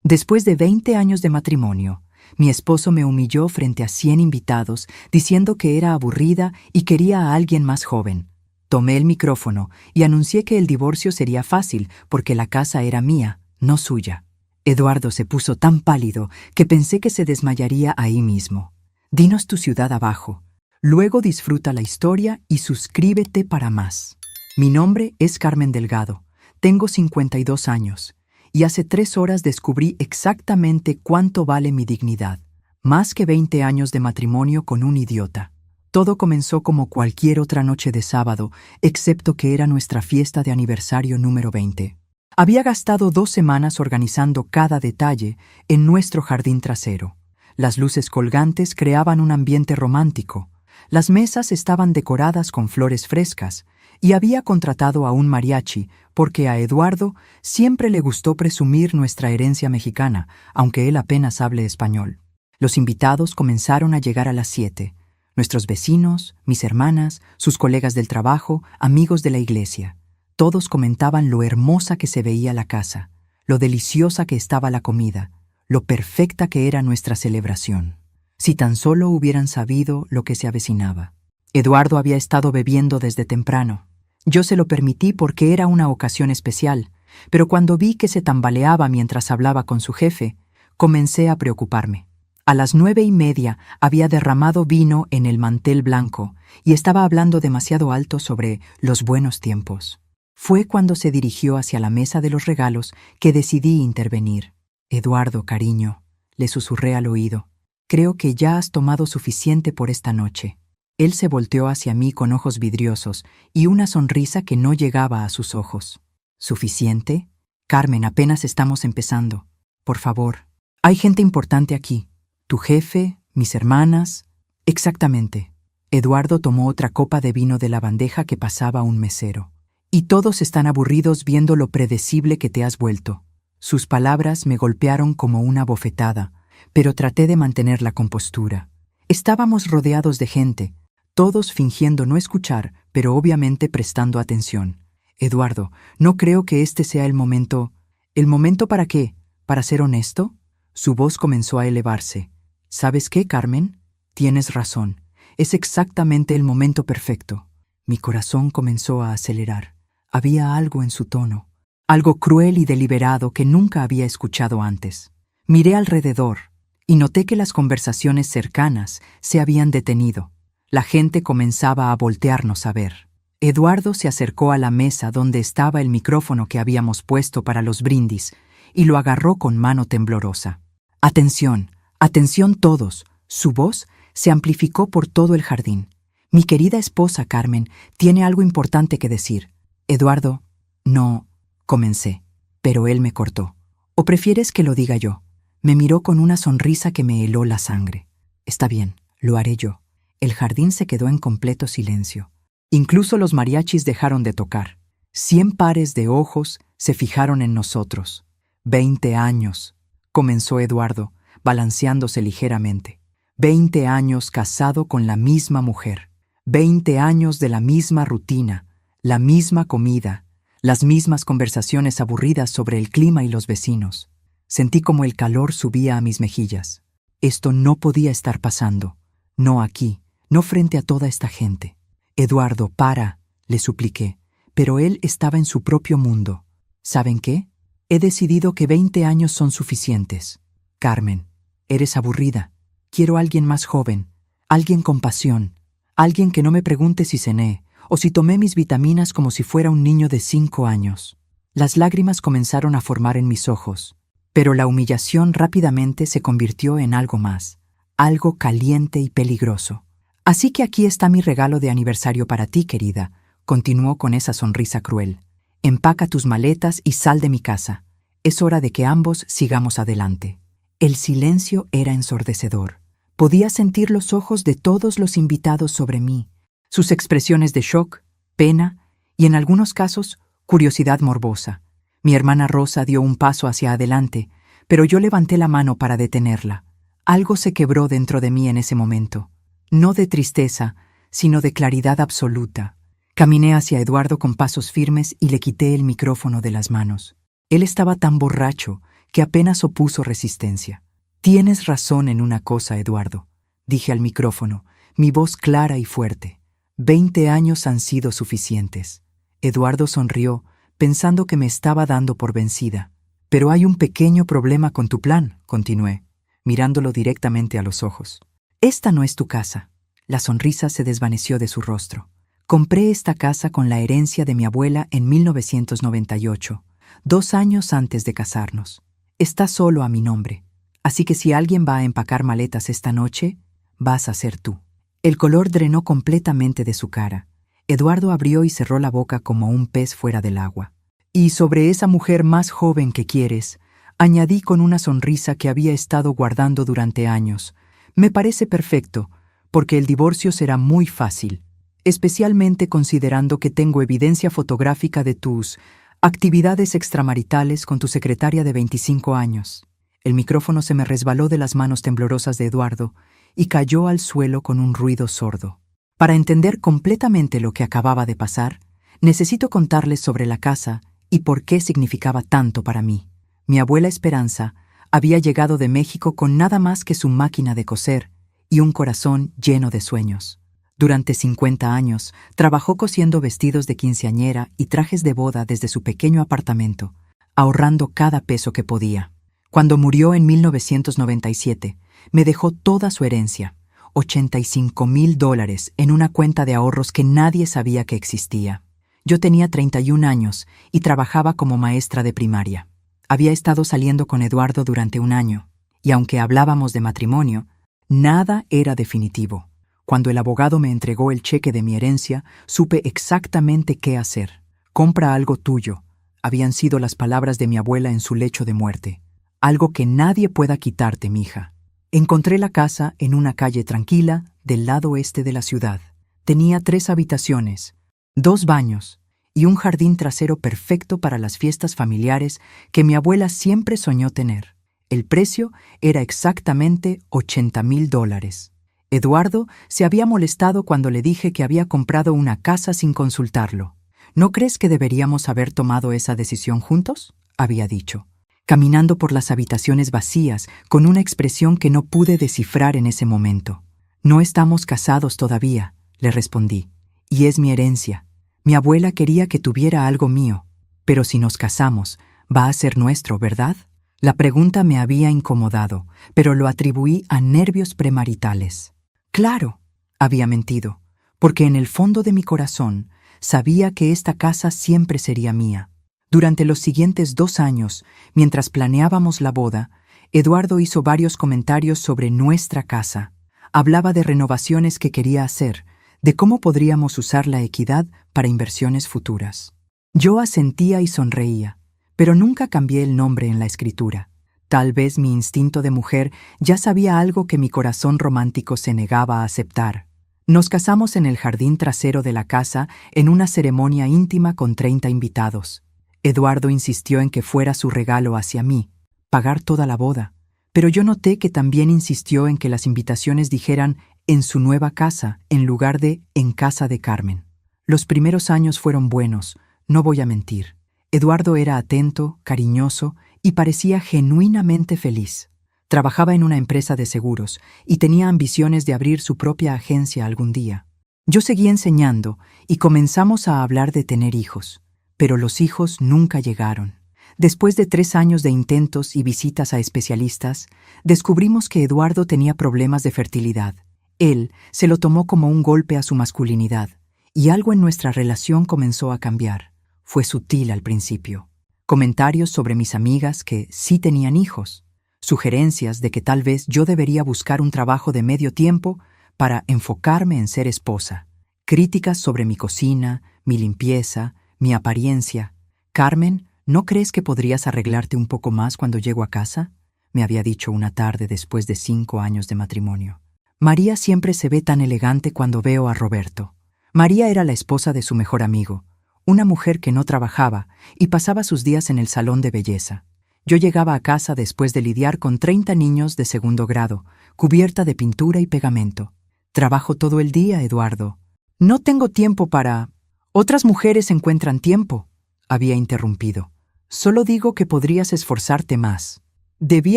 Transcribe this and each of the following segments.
Después de 20 años de matrimonio, mi esposo me humilló frente a 100 invitados diciendo que era aburrida y quería a alguien más joven. Tomé el micrófono y anuncié que el divorcio sería fácil porque la casa era mía, no suya. Eduardo se puso tan pálido que pensé que se desmayaría ahí mismo. Dinos tu ciudad abajo. Luego disfruta la historia y suscríbete para más. Mi nombre es Carmen Delgado. Tengo 52 años. Y hace 3 horas descubrí exactamente cuánto vale mi dignidad. Más que 20 años de matrimonio con un idiota. Todo comenzó como cualquier otra noche de sábado, excepto que era nuestra fiesta de aniversario número 20. Había gastado 2 semanas organizando cada detalle en nuestro jardín trasero. Las luces colgantes creaban un ambiente romántico. Las mesas estaban decoradas con flores frescas, y había contratado a un mariachi porque a Eduardo siempre le gustó presumir nuestra herencia mexicana, aunque él apenas hable español. Los invitados comenzaron a llegar a las 7. Nuestros vecinos, mis hermanas, sus colegas del trabajo, amigos de la iglesia. Todos comentaban lo hermosa que se veía la casa, lo deliciosa que estaba la comida, lo perfecta que era nuestra celebración. Si tan solo hubieran sabido lo que se avecinaba. Eduardo había estado bebiendo desde temprano. Yo se lo permití porque era una ocasión especial, pero cuando vi que se tambaleaba mientras hablaba con su jefe, comencé a preocuparme. A las 9:30 había derramado vino en el mantel blanco y estaba hablando demasiado alto sobre los buenos tiempos. Fue cuando se dirigió hacia la mesa de los regalos que decidí intervenir. Eduardo, cariño, le susurré al oído, creo que ya has tomado suficiente por esta noche. Él se volteó hacia mí con ojos vidriosos y una sonrisa que no llegaba a sus ojos. ¿Suficiente? Carmen, apenas estamos empezando. Por favor, hay gente importante aquí. Tu jefe, mis hermanas. Exactamente. Eduardo tomó otra copa de vino de la bandeja que pasaba un mesero. Y todos están aburridos viendo lo predecible que te has vuelto. Sus palabras me golpearon como una bofetada, pero traté de mantener la compostura. Estábamos rodeados de gente, todos fingiendo no escuchar, pero obviamente prestando atención. Eduardo, no creo que este sea el momento. ¿El momento para qué? ¿Para ser honesto? Su voz comenzó a elevarse. ¿Sabes qué, Carmen? Tienes razón. Es exactamente el momento perfecto. Mi corazón comenzó a acelerar. Había algo en su tono, algo cruel y deliberado que nunca había escuchado antes. Miré alrededor y noté que las conversaciones cercanas se habían detenido. La gente comenzaba a voltearnos a ver. Eduardo se acercó a la mesa donde estaba el micrófono que habíamos puesto para los brindis y lo agarró con mano temblorosa. Atención, atención todos. Su voz se amplificó por todo el jardín. Mi querida esposa Carmen tiene algo importante que decir. Eduardo, no, comencé, pero él me cortó. ¿O prefieres que lo diga yo? Me miró con una sonrisa que me heló la sangre. Está bien, lo haré yo. El jardín se quedó en completo silencio. Incluso los mariachis dejaron de tocar. 100 pares de ojos se fijaron en nosotros. 20 años, comenzó Eduardo, balanceándose ligeramente. 20 años casado con la misma mujer. 20 años de la misma rutina, la misma comida, las mismas conversaciones aburridas sobre el clima y los vecinos. Sentí como el calor subía a mis mejillas. Esto no podía estar pasando. No aquí, no frente a toda esta gente. Eduardo, para, le supliqué, pero él estaba en su propio mundo. ¿Saben qué? He decidido que 20 años son suficientes. Carmen, eres aburrida. Quiero a alguien más joven, alguien con pasión, alguien que no me pregunte si cené o si tomé mis vitaminas como si fuera un niño de 5 años. Las lágrimas comenzaron a formar en mis ojos, pero la humillación rápidamente se convirtió en algo más, algo caliente y peligroso. Así que aquí está mi regalo de aniversario para ti, querida, continuó con esa sonrisa cruel. Empaca tus maletas y sal de mi casa. Es hora de que ambos sigamos adelante. El silencio era ensordecedor. Podía sentir los ojos de todos los invitados sobre mí, sus expresiones de shock, pena y, en algunos casos, curiosidad morbosa. Mi hermana Rosa dio un paso hacia adelante, pero yo levanté la mano para detenerla. Algo se quebró dentro de mí en ese momento. No de tristeza, sino de claridad absoluta. Caminé hacia Eduardo con pasos firmes y le quité el micrófono de las manos. Él estaba tan borracho que apenas opuso resistencia. Tienes razón en una cosa, Eduardo, dije al micrófono, mi voz clara y fuerte. 20 años han sido suficientes. Eduardo sonrió, pensando que me estaba dando por vencida. Pero hay un pequeño problema con tu plan, continué, mirándolo directamente a los ojos. Esta no es tu casa. La sonrisa se desvaneció de su rostro. Compré esta casa con la herencia de mi abuela en 1998, 2 años antes de casarnos. Está solo a mi nombre. Así que si alguien va a empacar maletas esta noche, vas a ser tú. El color drenó completamente de su cara. Eduardo abrió y cerró la boca como un pez fuera del agua. Y sobre esa mujer más joven que quieres, añadí con una sonrisa que había estado guardando durante años. Me parece perfecto, porque el divorcio será muy fácil, especialmente considerando que tengo evidencia fotográfica de tus actividades extramaritales con tu secretaria de 25 años. El micrófono se me resbaló de las manos temblorosas de Eduardo y cayó al suelo con un ruido sordo. Para entender completamente lo que acababa de pasar, necesito contarles sobre la casa y por qué significaba tanto para mí. Mi abuela Esperanza había llegado de México con nada más que su máquina de coser y un corazón lleno de sueños. Durante 50 años trabajó cosiendo vestidos de quinceañera y trajes de boda desde su pequeño apartamento, ahorrando cada peso que podía. Cuando murió en 1997, me dejó toda su herencia, $85,000 en una cuenta de ahorros que nadie sabía que existía. Yo tenía 31 años y trabajaba como maestra de primaria. Había estado saliendo con Eduardo durante un año, y aunque hablábamos de matrimonio, nada era definitivo. Cuando el abogado me entregó el cheque de mi herencia, supe exactamente qué hacer. Compra algo tuyo, habían sido las palabras de mi abuela en su lecho de muerte. Algo que nadie pueda quitarte, mija. Encontré la casa en una calle tranquila del lado oeste de la ciudad. Tenía 3 habitaciones, 2 baños y un jardín trasero perfecto para las fiestas familiares que mi abuela siempre soñó tener. El precio era exactamente $80,000. Eduardo se había molestado cuando le dije que había comprado una casa sin consultarlo. ¿No crees que deberíamos haber tomado esa decisión juntos?, había dicho, caminando por las habitaciones vacías con una expresión que no pude descifrar en ese momento. No estamos casados todavía, le respondí, y es mi herencia. Mi abuela quería que tuviera algo mío, pero si nos casamos, va a ser nuestro, ¿verdad? La pregunta me había incomodado, pero lo atribuí a nervios premaritales. Claro, había mentido, porque en el fondo de mi corazón sabía que esta casa siempre sería mía. Durante los siguientes 2 años, mientras planeábamos la boda, Eduardo hizo varios comentarios sobre nuestra casa. Hablaba de renovaciones que quería hacer, de cómo podríamos usar la equidad para inversiones futuras. Yo asentía y sonreía, pero nunca cambié el nombre en la escritura. Tal vez mi instinto de mujer ya sabía algo que mi corazón romántico se negaba a aceptar. Nos casamos en el jardín trasero de la casa en una ceremonia íntima con 30 invitados. Eduardo insistió en que fuera su regalo hacia mí, pagar toda la boda, pero yo noté que también insistió en que las invitaciones dijeran en su nueva casa en lugar de en casa de Carmen. Los primeros años fueron buenos, no voy a mentir. Eduardo era atento, cariñoso y parecía genuinamente feliz. Trabajaba en una empresa de seguros y tenía ambiciones de abrir su propia agencia algún día. Yo seguí enseñando y comenzamos a hablar de tener hijos, pero los hijos nunca llegaron. Después de 3 años de intentos y visitas a especialistas, descubrimos que Eduardo tenía problemas de fertilidad. Él se lo tomó como un golpe a su masculinidad, y algo en nuestra relación comenzó a cambiar. Fue sutil al principio. Comentarios sobre mis amigas que sí tenían hijos, sugerencias de que tal vez yo debería buscar un trabajo de medio tiempo para enfocarme en ser esposa, críticas sobre mi cocina, mi limpieza, mi apariencia. Carmen, ¿no crees que podrías arreglarte un poco más cuando llego a casa?, me había dicho una tarde después de 5 años de matrimonio. María siempre se ve tan elegante cuando veo a Roberto. María era la esposa de su mejor amigo, una mujer que no trabajaba y pasaba sus días en el salón de belleza. Yo llegaba a casa después de lidiar con 30 niños de 2º grado, cubierta de pintura y pegamento. Trabajo todo el día, Eduardo. No tengo tiempo para... Otras mujeres encuentran tiempo, había interrumpido. Solo digo que podrías esforzarte más. Debí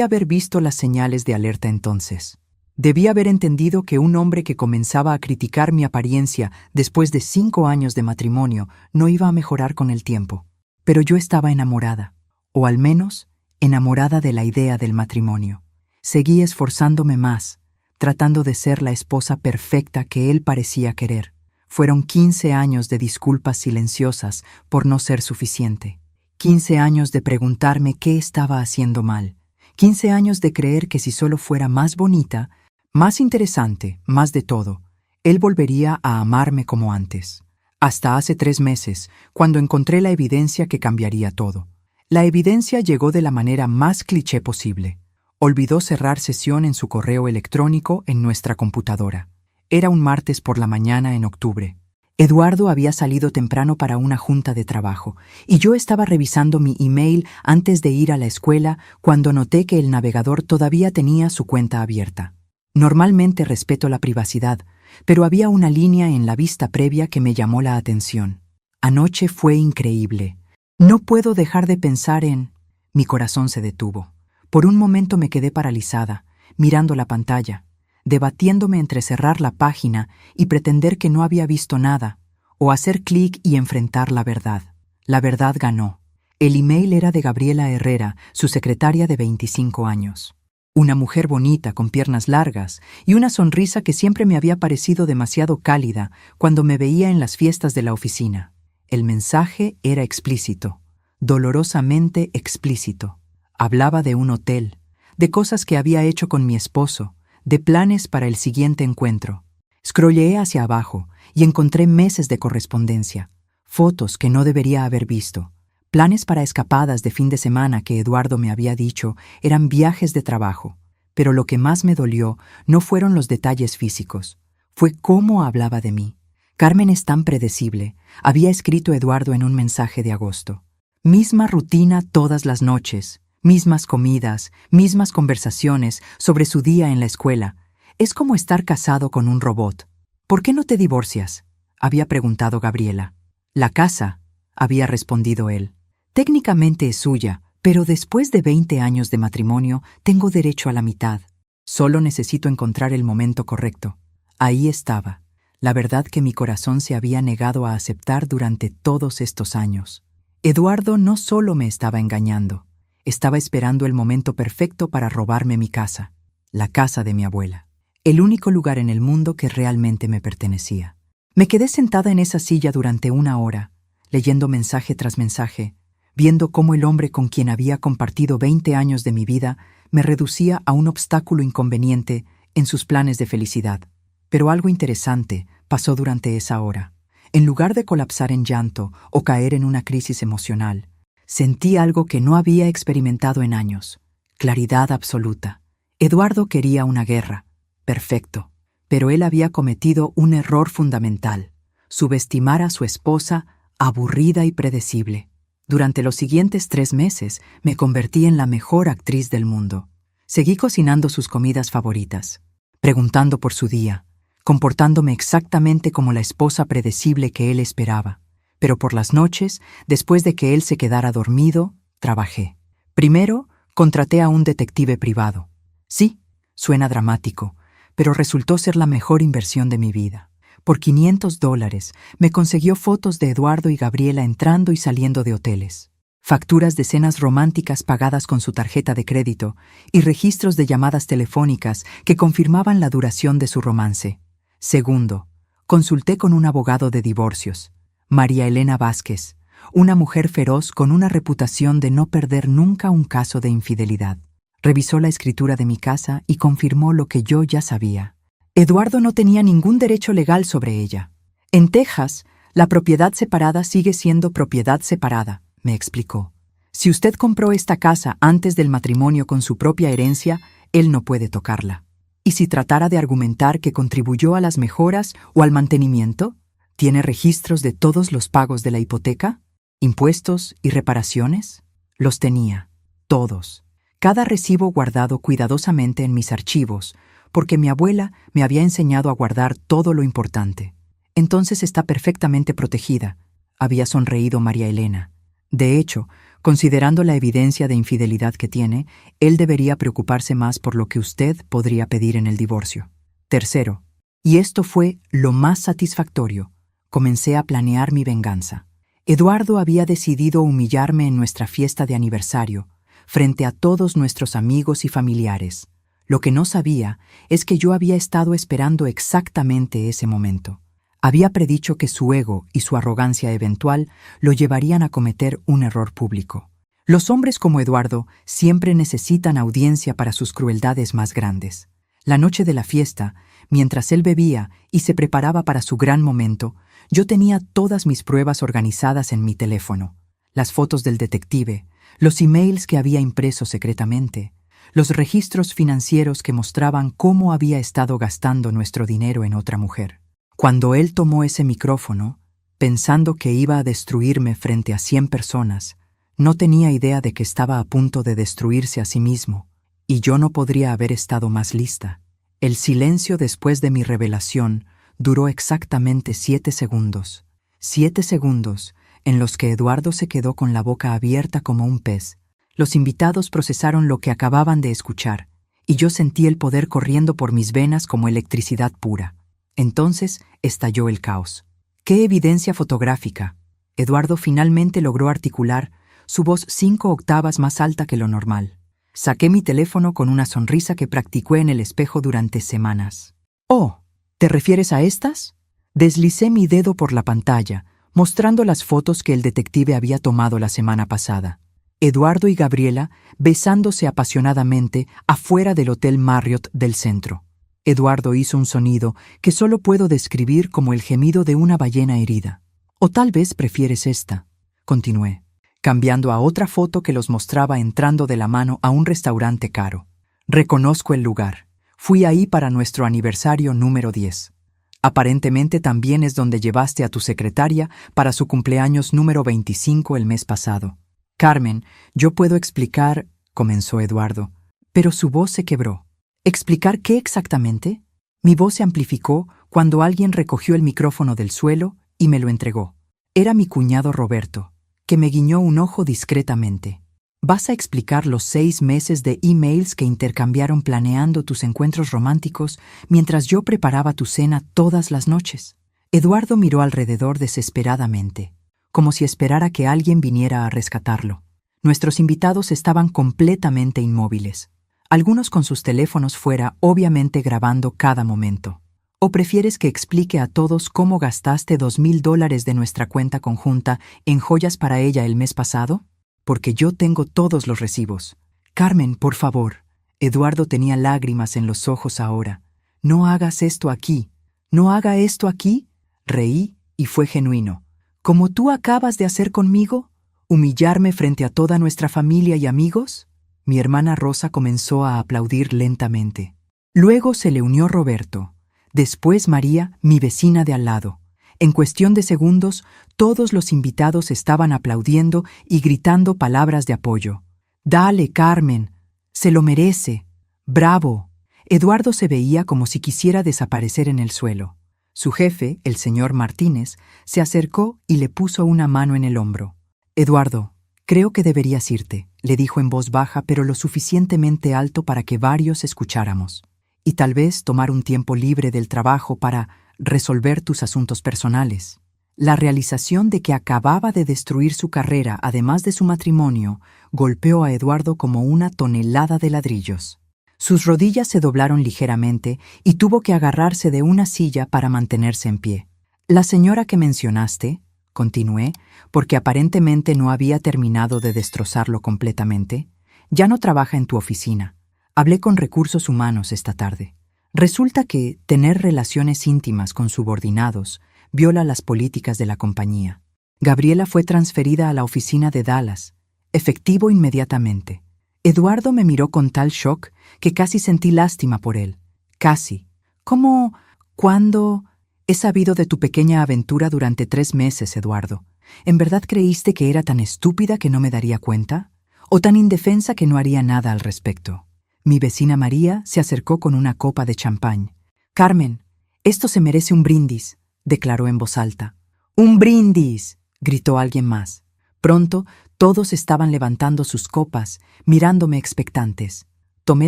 haber visto las señales de alerta entonces. Debí haber entendido que un hombre que comenzaba a criticar mi apariencia después de 5 años de matrimonio no iba a mejorar con el tiempo. Pero yo estaba enamorada, o al menos enamorada de la idea del matrimonio. Seguí esforzándome más, tratando de ser la esposa perfecta que él parecía querer. Fueron 15 años de disculpas silenciosas por no ser suficiente. 15 años de preguntarme qué estaba haciendo mal. 15 años de creer que si solo fuera más bonita, más interesante, más de todo, él volvería a amarme como antes. Hasta hace 3 meses, cuando encontré la evidencia que cambiaría todo. La evidencia llegó de la manera más cliché posible. Olvidó cerrar sesión en su correo electrónico en nuestra computadora. Era un martes por la mañana en octubre. Eduardo había salido temprano para una junta de trabajo, y yo estaba revisando mi email antes de ir a la escuela cuando noté que el navegador todavía tenía su cuenta abierta. Normalmente respeto la privacidad, pero había una línea en la vista previa que me llamó la atención. Anoche fue increíble. No puedo dejar de pensar en... Mi corazón se detuvo. Por un momento me quedé paralizada, mirando la pantalla, debatiéndome entre cerrar la página y pretender que no había visto nada, o hacer clic y enfrentar la verdad. La verdad ganó. El email era de Gabriela Herrera, su secretaria de 25 años. Una mujer bonita con piernas largas y una sonrisa que siempre me había parecido demasiado cálida cuando me veía en las fiestas de la oficina. El mensaje era explícito, dolorosamente explícito. Hablaba de un hotel, de cosas que había hecho con mi esposo, de planes para el siguiente encuentro. Scrolleé hacia abajo y encontré meses de correspondencia, fotos que no debería haber visto, planes para escapadas de fin de semana que Eduardo me había dicho eran viajes de trabajo. Pero lo que más me dolió no fueron los detalles físicos, fue cómo hablaba de mí. Carmen es tan predecible, había escrito Eduardo en un mensaje de agosto. Misma rutina todas las noches, mismas comidas, mismas conversaciones sobre su día en la escuela. Es como estar casado con un robot. ¿Por qué no te divorcias?, había preguntado Gabriela. La casa, había respondido él. Técnicamente es suya, pero después de 20 años de matrimonio tengo derecho a la mitad. Solo necesito encontrar el momento correcto. Ahí estaba, la verdad que mi corazón se había negado a aceptar durante todos estos años. Eduardo no solo me estaba engañando, estaba esperando el momento perfecto para robarme mi casa, la casa de mi abuela, el único lugar en el mundo que realmente me pertenecía. Me quedé sentada en esa silla durante 1 hora, leyendo mensaje tras mensaje, viendo cómo el hombre con quien había compartido 20 años de mi vida me reducía a un obstáculo inconveniente en sus planes de felicidad. Pero algo interesante pasó durante esa hora. En lugar de colapsar en llanto o caer en una crisis emocional, sentí algo que no había experimentado en años: claridad absoluta. Eduardo quería una guerra. Perfecto. Pero él había cometido un error fundamental: subestimar a su esposa, aburrida y predecible. Durante los siguientes 3 meses me convertí en la mejor actriz del mundo. Seguí cocinando sus comidas favoritas, preguntando por su día, comportándome exactamente como la esposa predecible que él esperaba. Pero por las noches, después de que él se quedara dormido, trabajé. Primero, contraté a un detective privado. Sí, suena dramático, pero resultó ser la mejor inversión de mi vida. Por $500 me consiguió fotos de Eduardo y Gabriela entrando y saliendo de hoteles, facturas de cenas románticas pagadas con su tarjeta de crédito y registros de llamadas telefónicas que confirmaban la duración de su romance. Segundo, consulté con un abogado de divorcios, María Elena Vázquez, una mujer feroz con una reputación de no perder nunca un caso de infidelidad. Revisó la escritura de mi casa y confirmó lo que yo ya sabía. Eduardo no tenía ningún derecho legal sobre ella. En Texas, la propiedad separada sigue siendo propiedad separada, me explicó. Si usted compró esta casa antes del matrimonio con su propia herencia, él no puede tocarla. ¿Y si tratara de argumentar que contribuyó a las mejoras o al mantenimiento? ¿Tiene registros de todos los pagos de la hipoteca? ¿Impuestos y reparaciones? Los tenía, todos. Cada recibo guardado cuidadosamente en mis archivos, porque mi abuela me había enseñado a guardar todo lo importante. Entonces está perfectamente protegida, había sonreído María Elena. De hecho, Considerando la evidencia de infidelidad que tiene, él debería preocuparse más por lo que usted podría pedir en el divorcio. Tercero, y esto fue lo más satisfactorio, comencé a planear mi venganza. Eduardo había decidido humillarme en nuestra fiesta de aniversario, frente a todos nuestros amigos y familiares. Lo que no sabía es que yo había estado esperando exactamente ese momento. Había predicho que su ego y su arrogancia eventual lo llevarían a cometer un error público. Los hombres como Eduardo siempre necesitan audiencia para sus crueldades más grandes. La noche de la fiesta, mientras él bebía y se preparaba para su gran momento, yo tenía todas mis pruebas organizadas en mi teléfono. Las fotos del detective, los emails que había impreso secretamente, los registros financieros que mostraban cómo había estado gastando nuestro dinero en otra mujer. Cuando él tomó ese micrófono, pensando que iba a destruirme frente a 100 personas, no tenía idea de que estaba a punto de destruirse a sí mismo, y yo no podría haber estado más lista. El silencio después de mi revelación duró exactamente 7 segundos. 7 segundos en los que Eduardo se quedó con la boca abierta como un pez. Los invitados procesaron lo que acababan de escuchar, y yo sentí el poder corriendo por mis venas como electricidad pura. Entonces estalló el caos. ¡Qué evidencia fotográfica! Eduardo finalmente logró articular, su voz 5 octavas más alta que lo normal. Saqué mi teléfono con una sonrisa que practicé en el espejo durante semanas. «Oh, ¿te refieres a estas?» Deslicé mi dedo por la pantalla, mostrando las fotos que el detective había tomado la semana pasada. Eduardo y Gabriela besándose apasionadamente afuera del Hotel Marriott del centro. Eduardo hizo un sonido que solo puedo describir como el gemido de una ballena herida. «O tal vez prefieres esta», continué, cambiando a otra foto que los mostraba entrando de la mano a un restaurante caro. «Reconozco el lugar. Fui ahí para nuestro aniversario número 10. Aparentemente también es donde llevaste a tu secretaria para su cumpleaños número 25 el mes pasado». «Carmen, yo puedo explicar», comenzó Eduardo, pero su voz se quebró. ¿Explicar qué exactamente? Mi voz se amplificó cuando alguien recogió el micrófono del suelo y me lo entregó. Era mi cuñado Roberto, que me guiñó un ojo discretamente. ¿Vas a explicar los 6 meses de emails que intercambiaron planeando tus encuentros románticos mientras yo preparaba tu cena todas las noches? Eduardo miró alrededor desesperadamente, como si esperara que alguien viniera a rescatarlo. Nuestros invitados estaban completamente inmóviles. Algunos con sus teléfonos fuera, obviamente grabando cada momento. ¿O prefieres que explique a todos cómo gastaste $2,000 de nuestra cuenta conjunta en joyas para ella el mes pasado? Porque yo tengo todos los recibos. Carmen, por favor. Eduardo tenía lágrimas en los ojos ahora. No hagas esto aquí. ¿No haga esto aquí? Reí y fue genuino. ¿Como tú acabas de hacer conmigo? ¿Humillarme frente a toda nuestra familia y amigos? Mi hermana Rosa comenzó a aplaudir lentamente. Luego se le unió Roberto. Después María, mi vecina de al lado. En cuestión de segundos, todos los invitados estaban aplaudiendo y gritando palabras de apoyo. «Dale, Carmen. Se lo merece. Bravo». Eduardo se veía como si quisiera desaparecer en el suelo. Su jefe, el señor Martínez, se acercó y le puso una mano en el hombro. «Eduardo, creo que deberías irte», le dijo en voz baja pero lo suficientemente alto para que varios escucháramos. «Y tal vez tomar un tiempo libre del trabajo para resolver tus asuntos personales». La realización de que acababa de destruir su carrera, además de su matrimonio, golpeó a Eduardo como una tonelada de ladrillos. Sus rodillas se doblaron ligeramente y tuvo que agarrarse de una silla para mantenerse en pie. «La señora que mencionaste», continué, porque aparentemente no había terminado de destrozarlo completamente, «ya no trabaja en tu oficina. Hablé con recursos humanos esta tarde. Resulta que tener relaciones íntimas con subordinados viola las políticas de la compañía. Gabriela fue transferida a la oficina de Dallas, efectivo inmediatamente». Eduardo me miró con tal shock que casi sentí lástima por él. «Casi. ¿Cómo? ¿Cuándo? He sabido de tu pequeña aventura durante 3 meses, Eduardo. ¿En verdad creíste que era tan estúpida que no me daría cuenta? ¿O tan indefensa que no haría nada al respecto?» Mi vecina María se acercó con una copa de champán. «Carmen, esto se merece un brindis», declaró en voz alta. «¡Un brindis!», gritó alguien más. Pronto, Todos estaban levantando sus copas, mirándome expectantes. Tomé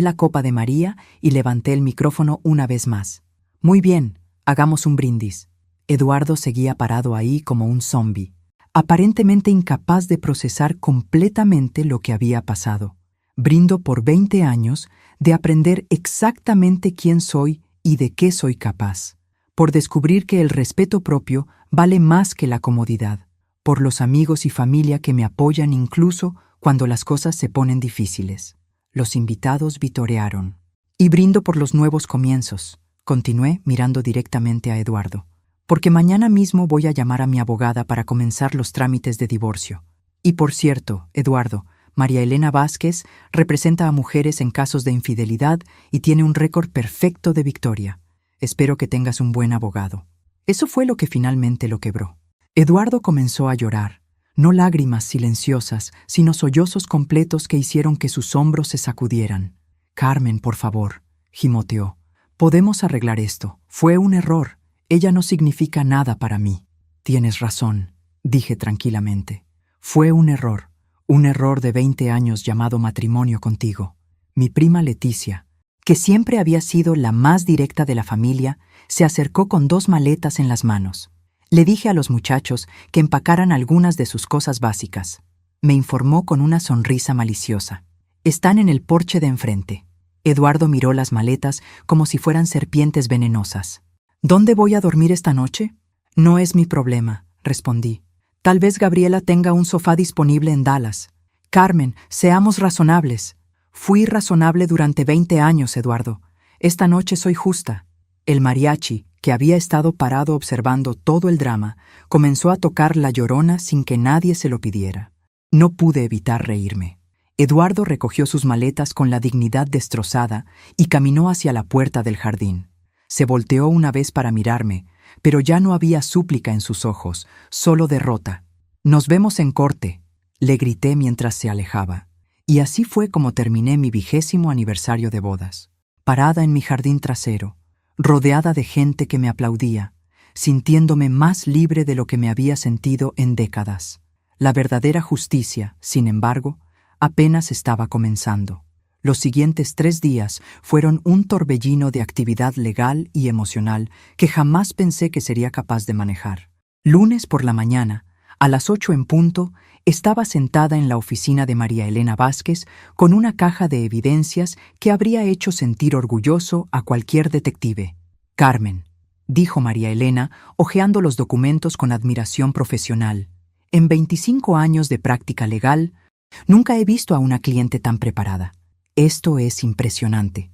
la copa de María y levanté el micrófono una vez más. Muy bien, hagamos un brindis. Eduardo seguía parado ahí como un zombi, aparentemente incapaz de procesar completamente lo que había pasado. Brindo por 20 años de aprender exactamente quién soy y de qué soy capaz, por descubrir que el respeto propio vale más que la comodidad, por los amigos y familia que me apoyan incluso cuando las cosas se ponen difíciles. Los invitados vitorearon. Y brindo por los nuevos comienzos, continué mirando directamente a Eduardo, porque mañana mismo voy a llamar a mi abogada para comenzar los trámites de divorcio. Y por cierto, Eduardo, María Elena Vázquez representa a mujeres en casos de infidelidad y tiene un récord perfecto de victoria. Espero que tengas un buen abogado. Eso fue lo que finalmente lo quebró. Eduardo comenzó a llorar. No lágrimas silenciosas, sino sollozos completos que hicieron que sus hombros se sacudieran. Carmen, por favor, gimoteó. Podemos arreglar esto. Fue un error. Ella no significa nada para mí. Tienes razón, dije tranquilamente. Fue un error de 20 años llamado matrimonio contigo. Mi prima Leticia, que siempre había sido la más directa de la familia, se acercó con 2 maletas en las manos. Le dije a los muchachos que empacaran algunas de sus cosas básicas. Me informó con una sonrisa maliciosa. Están en el porche de enfrente. Eduardo miró las maletas como si fueran serpientes venenosas. ¿Dónde voy a dormir esta noche? No es mi problema, respondí. Tal vez Gabriela tenga un sofá disponible en Dallas. Carmen, seamos razonables. Fui razonable durante 20 años, Eduardo. Esta noche soy justa. El mariachi, que había estado parado observando todo el drama, comenzó a tocar La Llorona sin que nadie se lo pidiera. No pude evitar reírme. Eduardo recogió sus maletas con la dignidad destrozada y caminó hacia la puerta del jardín. Se volteó una vez para mirarme, pero ya no había súplica en sus ojos, solo derrota. «Nos vemos en corte», le grité mientras se alejaba. Y así fue como terminé mi 20º aniversario de bodas. Parada en mi jardín trasero, rodeada de gente que me aplaudía, sintiéndome más libre de lo que me había sentido en décadas. La verdadera justicia, sin embargo, apenas estaba comenzando. Los siguientes 3 días fueron un torbellino de actividad legal y emocional que jamás pensé que sería capaz de manejar. Lunes por la mañana, a las 8 en punto, estaba sentada en la oficina de María Elena Vázquez con una caja de evidencias que habría hecho sentir orgulloso a cualquier detective. «Carmen», dijo María Elena, hojeando los documentos con admiración profesional. «En 25 años de práctica legal, nunca he visto a una cliente tan preparada. Esto es impresionante».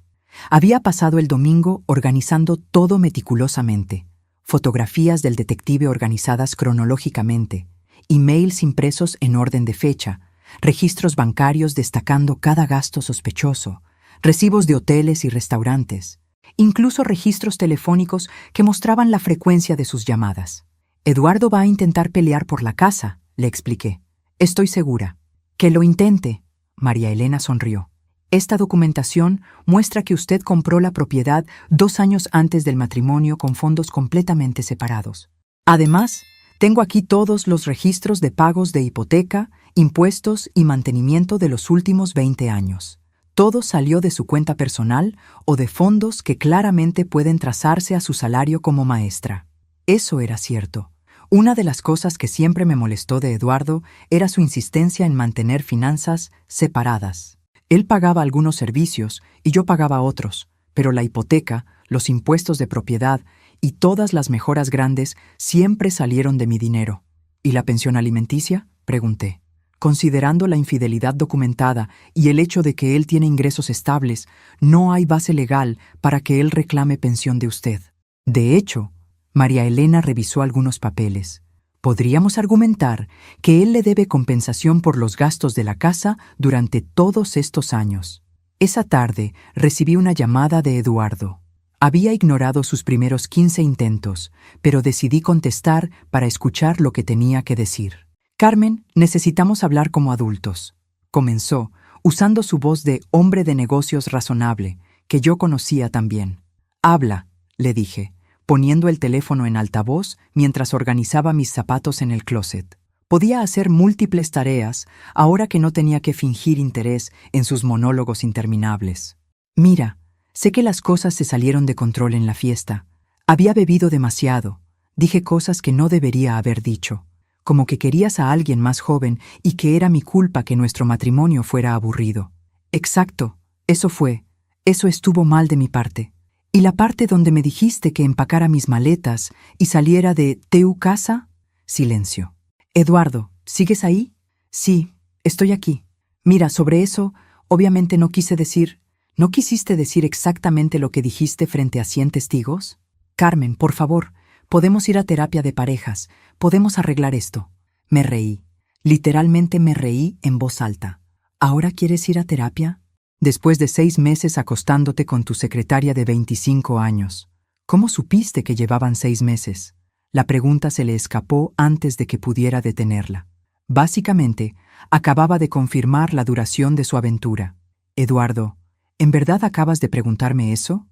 Había pasado el domingo organizando todo meticulosamente. Fotografías del detective organizadas cronológicamente, emails impresos en orden de fecha, registros bancarios destacando cada gasto sospechoso, recibos de hoteles y restaurantes, incluso registros telefónicos que mostraban la frecuencia de sus llamadas. «Eduardo va a intentar pelear por la casa», le expliqué. «Estoy segura». «Que lo intente», María Elena sonrió. «Esta documentación muestra que usted compró la propiedad 2 años antes del matrimonio con fondos completamente separados. Además, tengo aquí todos los registros de pagos de hipoteca, impuestos y mantenimiento de los últimos 20 años. Todo salió de su cuenta personal o de fondos que claramente pueden trazarse a su salario como maestra». Eso era cierto. Una de las cosas que siempre me molestó de Eduardo era su insistencia en mantener finanzas separadas. Él pagaba algunos servicios y yo pagaba otros, pero la hipoteca, los impuestos de propiedad y todas las mejoras grandes siempre salieron de mi dinero. «¿Y la pensión alimenticia?», pregunté. «Considerando la infidelidad documentada y el hecho de que él tiene ingresos estables, no hay base legal para que él reclame pensión de usted». De hecho, María Elena revisó algunos papeles. Podríamos argumentar que él le debe compensación por los gastos de la casa durante todos estos años. Esa tarde recibí una llamada de Eduardo. Había ignorado sus primeros 15 intentos, pero decidí contestar para escuchar lo que tenía que decir. «Carmen, necesitamos hablar como adultos», comenzó, usando su voz de hombre de negocios razonable, que yo conocía también. «Habla», le dije, poniendo el teléfono en altavoz mientras organizaba mis zapatos en el closet. Podía hacer múltiples tareas ahora que no tenía que fingir interés en sus monólogos interminables. Mira, sé que las cosas se salieron de control en la fiesta. Había bebido demasiado. Dije cosas que no debería haber dicho, como que querías a alguien más joven y que era mi culpa que nuestro matrimonio fuera aburrido. Exacto, eso fue. Eso estuvo mal de mi parte. ¿Y la parte donde me dijiste que empacara mis maletas y saliera de tu casa? Silencio. Eduardo, ¿sigues ahí? Sí, estoy aquí. Mira, sobre eso, obviamente no quisiste decir exactamente lo que dijiste frente a 100 testigos. Carmen, por favor, podemos ir a terapia de parejas, podemos arreglar esto. Me reí. Literalmente me reí en voz alta. ¿Ahora quieres ir a terapia? Después de 6 meses acostándote con tu secretaria de 25 años. ¿Cómo supiste que llevaban 6 meses? La pregunta se le escapó antes de que pudiera detenerla. Básicamente, acababa de confirmar la duración de su aventura. Eduardo, ¿en verdad acabas de preguntarme eso?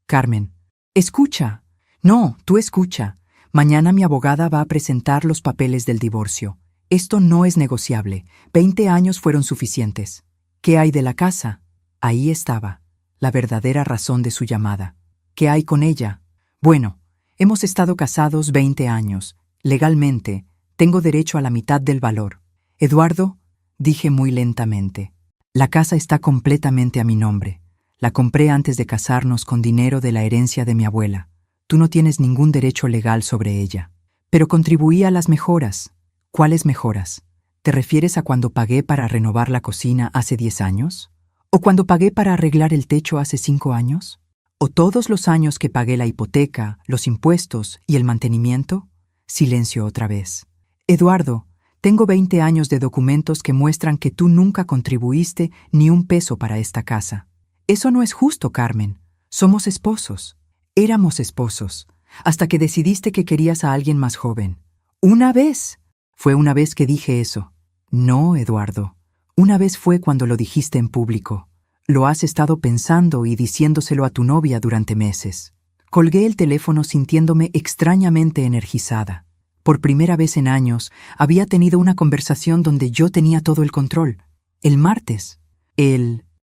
Carmen. Escucha. No, tú escucha. Mañana mi abogada va a presentar los papeles del divorcio. Esto no es negociable. 20 años fueron suficientes. ¿Qué hay de la casa? Ahí estaba, la verdadera razón de su llamada. ¿Qué hay con ella? Bueno, hemos estado casados 20 años. Legalmente, tengo derecho a la mitad del valor. Eduardo, dije muy lentamente, la casa está completamente a mi nombre. La compré antes de casarnos con dinero de la herencia de mi abuela. Tú no tienes ningún derecho legal sobre ella. Pero contribuí a las mejoras. ¿Cuáles mejoras? ¿Te refieres a cuando pagué para renovar la cocina hace 10 años? ¿O cuando pagué para arreglar el techo hace 5 años? ¿O todos los años que pagué la hipoteca, los impuestos y el mantenimiento? Silencio otra vez. Eduardo, tengo 20 años de documentos que muestran que tú nunca contribuiste ni un peso para esta casa. Eso no es justo, Carmen. Somos esposos. Éramos esposos, hasta que decidiste que querías a alguien más joven. ¡Una vez! Fue una vez que dije eso. No, Eduardo. Una vez fue cuando lo dijiste en público. Lo has estado pensando y diciéndoselo a tu novia durante meses. Colgué el teléfono sintiéndome extrañamente energizada. Por primera vez en años, había tenido una conversación donde yo tenía todo el control. El martes.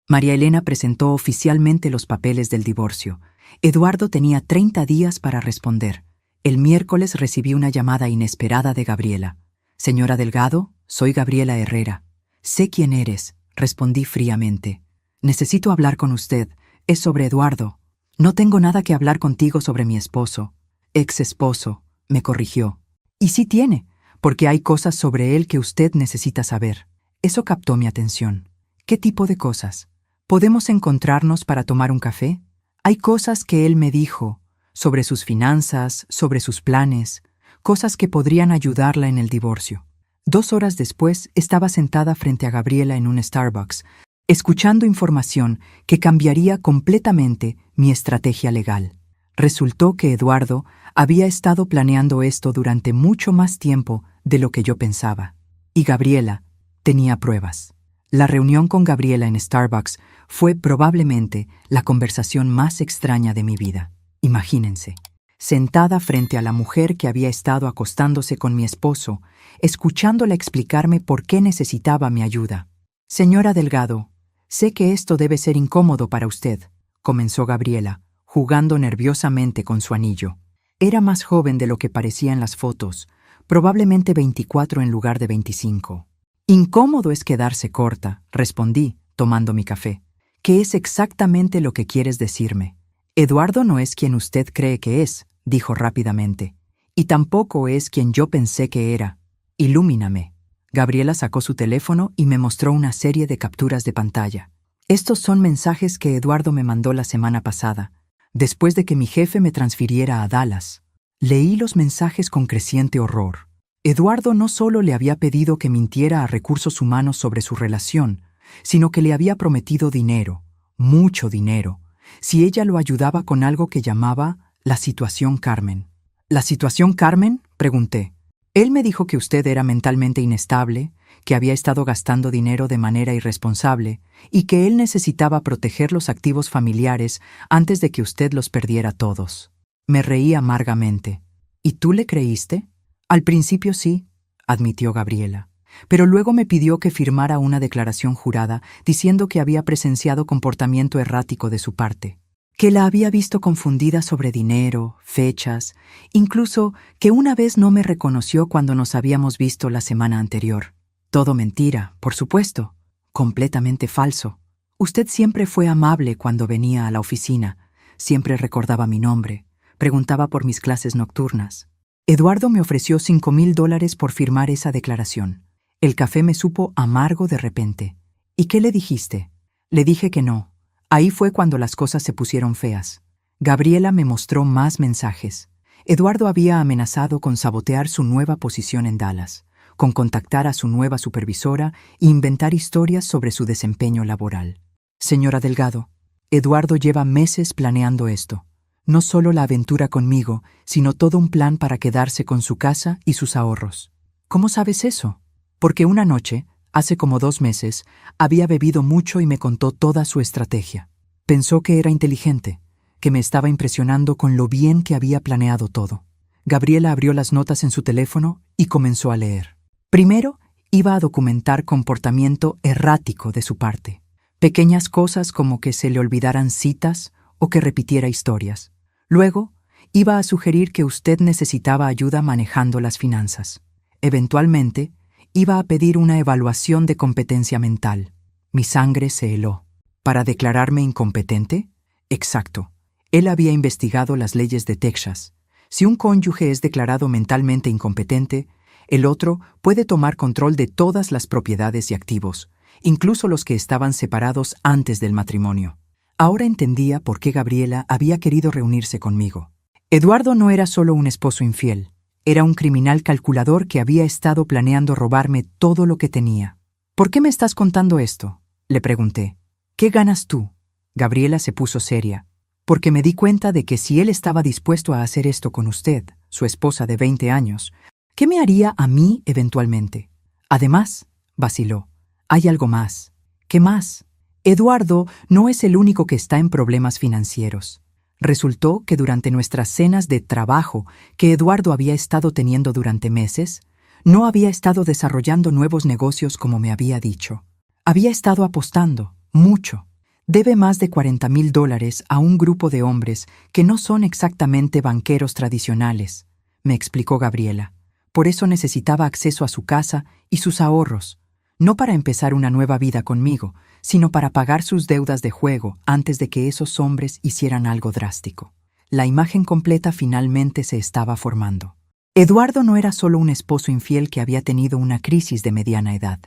María Elena presentó oficialmente los papeles del divorcio. Eduardo tenía 30 días para responder. El miércoles recibí una llamada inesperada de Gabriela. Señora Delgado, soy Gabriela Herrera. Sé quién eres, respondí fríamente. Necesito hablar con usted. Es sobre Eduardo. No tengo nada que hablar contigo sobre mi esposo. Ex esposo, me corrigió. Y sí tiene, porque hay cosas sobre él que usted necesita saber. Eso captó mi atención. ¿Qué tipo de cosas? ¿Podemos encontrarnos para tomar un café? Hay cosas que él me dijo, sobre sus finanzas, sobre sus planes, cosas que podrían ayudarla en el divorcio. 2 horas después estaba sentada frente a Gabriela en un Starbucks, escuchando información que cambiaría completamente mi estrategia legal. Resultó que Eduardo había estado planeando esto durante mucho más tiempo de lo que yo pensaba. Y Gabriela tenía pruebas. La reunión con Gabriela en Starbucks fue probablemente la conversación más extraña de mi vida. Imagínense, sentada frente a la mujer que había estado acostándose con mi esposo, escuchándola explicarme por qué necesitaba mi ayuda. Señora Delgado, sé que esto debe ser incómodo para usted, comenzó Gabriela, jugando nerviosamente con su anillo. Era más joven de lo que parecía en las fotos, probablemente 24 en lugar de 25. Incómodo es quedarse corta, respondí, tomando mi café. ¿Qué es exactamente lo que quieres decirme? Eduardo no es quien usted cree que es, dijo rápidamente, y tampoco es quien yo pensé que era. Ilumíname. Gabriela sacó su teléfono y me mostró una serie de capturas de pantalla. Estos son mensajes que Eduardo me mandó la semana pasada, después de que mi jefe me transfiriera a Dallas. Leí los mensajes con creciente horror. Eduardo no solo le había pedido que mintiera a Recursos Humanos sobre su relación, sino que le había prometido dinero, mucho dinero, si ella lo ayudaba con algo que llamaba la situación Carmen. ¿La situación Carmen?, pregunté. Él me dijo que usted era mentalmente inestable, que había estado gastando dinero de manera irresponsable y que él necesitaba proteger los activos familiares antes de que usted los perdiera todos. Me reí amargamente. ¿Y tú le creíste? Al principio sí. admitió Gabriela. Pero luego me pidió que firmara una declaración jurada diciendo que había presenciado comportamiento errático de su parte, que la había visto confundida sobre dinero, fechas, incluso que una vez no me reconoció cuando nos habíamos visto la semana anterior. Todo mentira, por supuesto, completamente falso. Usted siempre fue amable cuando venía a la oficina, siempre recordaba mi nombre, preguntaba por mis clases nocturnas. Eduardo me ofreció $5,000 por firmar esa declaración. El café me supo amargo de repente. ¿Y qué le dijiste? Le dije que no. Ahí fue cuando las cosas se pusieron feas. Gabriela me mostró más mensajes. Eduardo había amenazado con sabotear su nueva posición en Dallas, con contactar a su nueva supervisora e inventar historias sobre su desempeño laboral. Señora Delgado, Eduardo lleva meses planeando esto. No solo la aventura conmigo, sino todo un plan para quedarse con su casa y sus ahorros. ¿Cómo sabes eso? Porque una noche, hace como 2 meses, había bebido mucho y me contó toda su estrategia. Pensó que era inteligente, que me estaba impresionando con lo bien que había planeado todo. Gabriela abrió las notas en su teléfono y comenzó a leer. Primero, iba a documentar comportamiento errático de su parte. Pequeñas cosas como que se le olvidaran citas o que repitiera historias. Luego, iba a sugerir que usted necesitaba ayuda manejando las finanzas. Eventualmente, iba a pedir una evaluación de competencia mental. Mi sangre se heló. ¿Para declararme incompetente? Exacto. Él había investigado las leyes de Texas. Si un cónyuge es declarado mentalmente incompetente, el otro puede tomar control de todas las propiedades y activos, incluso los que estaban separados antes del matrimonio. Ahora entendía por qué Gabriela había querido reunirse conmigo. Eduardo no era solo un esposo infiel. Era un criminal calculador que había estado planeando robarme todo lo que tenía. ¿Por qué me estás contando esto?, le pregunté. ¿Qué ganas tú? Gabriela se puso seria. Porque me di cuenta de que si él estaba dispuesto a hacer esto con usted, su esposa de 20 años, ¿qué me haría a mí eventualmente? Además, vaciló, hay algo más. ¿Qué más? Eduardo no es el único que está en problemas financieros. Resultó que durante nuestras cenas de trabajo que Eduardo había estado teniendo durante meses, no había estado desarrollando nuevos negocios como me había dicho. Había estado apostando, mucho. Debe más de $40,000 a un grupo de hombres que no son exactamente banqueros tradicionales, me explicó Gabriela. Por eso necesitaba acceso a su casa y sus ahorros, no para empezar una nueva vida conmigo, sino para pagar sus deudas de juego antes de que esos hombres hicieran algo drástico. La imagen completa finalmente se estaba formando. Eduardo no era solo un esposo infiel que había tenido una crisis de mediana edad.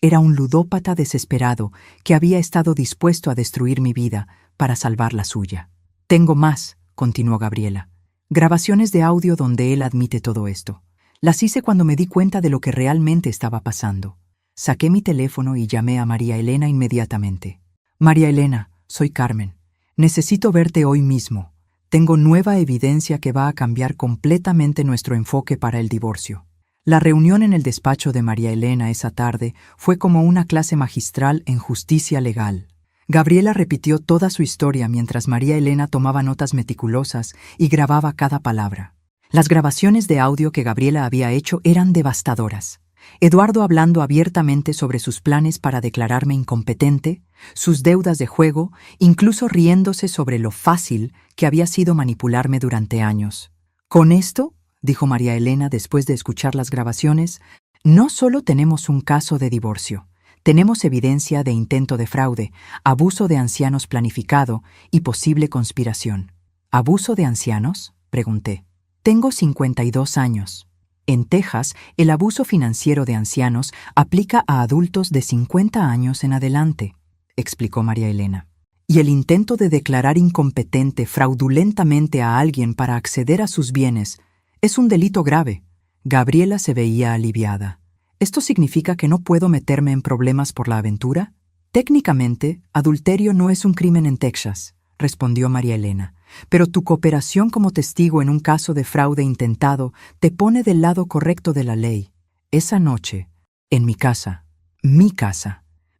Era un ludópata desesperado que había estado dispuesto a destruir mi vida para salvar la suya. Tengo más, continuó Gabriela. Grabaciones de audio donde él admite todo esto. Las hice cuando me di cuenta de lo que realmente estaba pasando. Saqué mi teléfono y llamé a María Elena inmediatamente. María Elena, soy Carmen. Necesito verte hoy mismo. Tengo nueva evidencia que va a cambiar completamente nuestro enfoque para el divorcio. La reunión en el despacho de María Elena esa tarde fue como una clase magistral en justicia legal. Gabriela repitió toda su historia mientras María Elena tomaba notas meticulosas y grababa cada palabra. Las grabaciones de audio que Gabriela había hecho eran devastadoras. Eduardo hablando abiertamente sobre sus planes para declararme incompetente, sus deudas de juego, incluso riéndose sobre lo fácil que había sido manipularme durante años. Con esto, dijo María Elena después de escuchar las grabaciones, no solo tenemos un caso de divorcio, tenemos evidencia de intento de fraude, abuso de ancianos planificado y posible conspiración. ¿Abuso de ancianos?, pregunté. Tengo 52 años. En Texas, el abuso financiero de ancianos aplica a adultos de 50 años en adelante, explicó María Elena. Y el intento de declarar incompetente fraudulentamente a alguien para acceder a sus bienes es un delito grave. Gabriela se veía aliviada. ¿Esto significa que no puedo meterme en problemas por la aventura? Técnicamente, adulterio no es un crimen en Texas, respondió María Elena. Pero tu cooperación como testigo en un caso de fraude intentado te pone del lado correcto de la ley. Esa noche, en mi casa,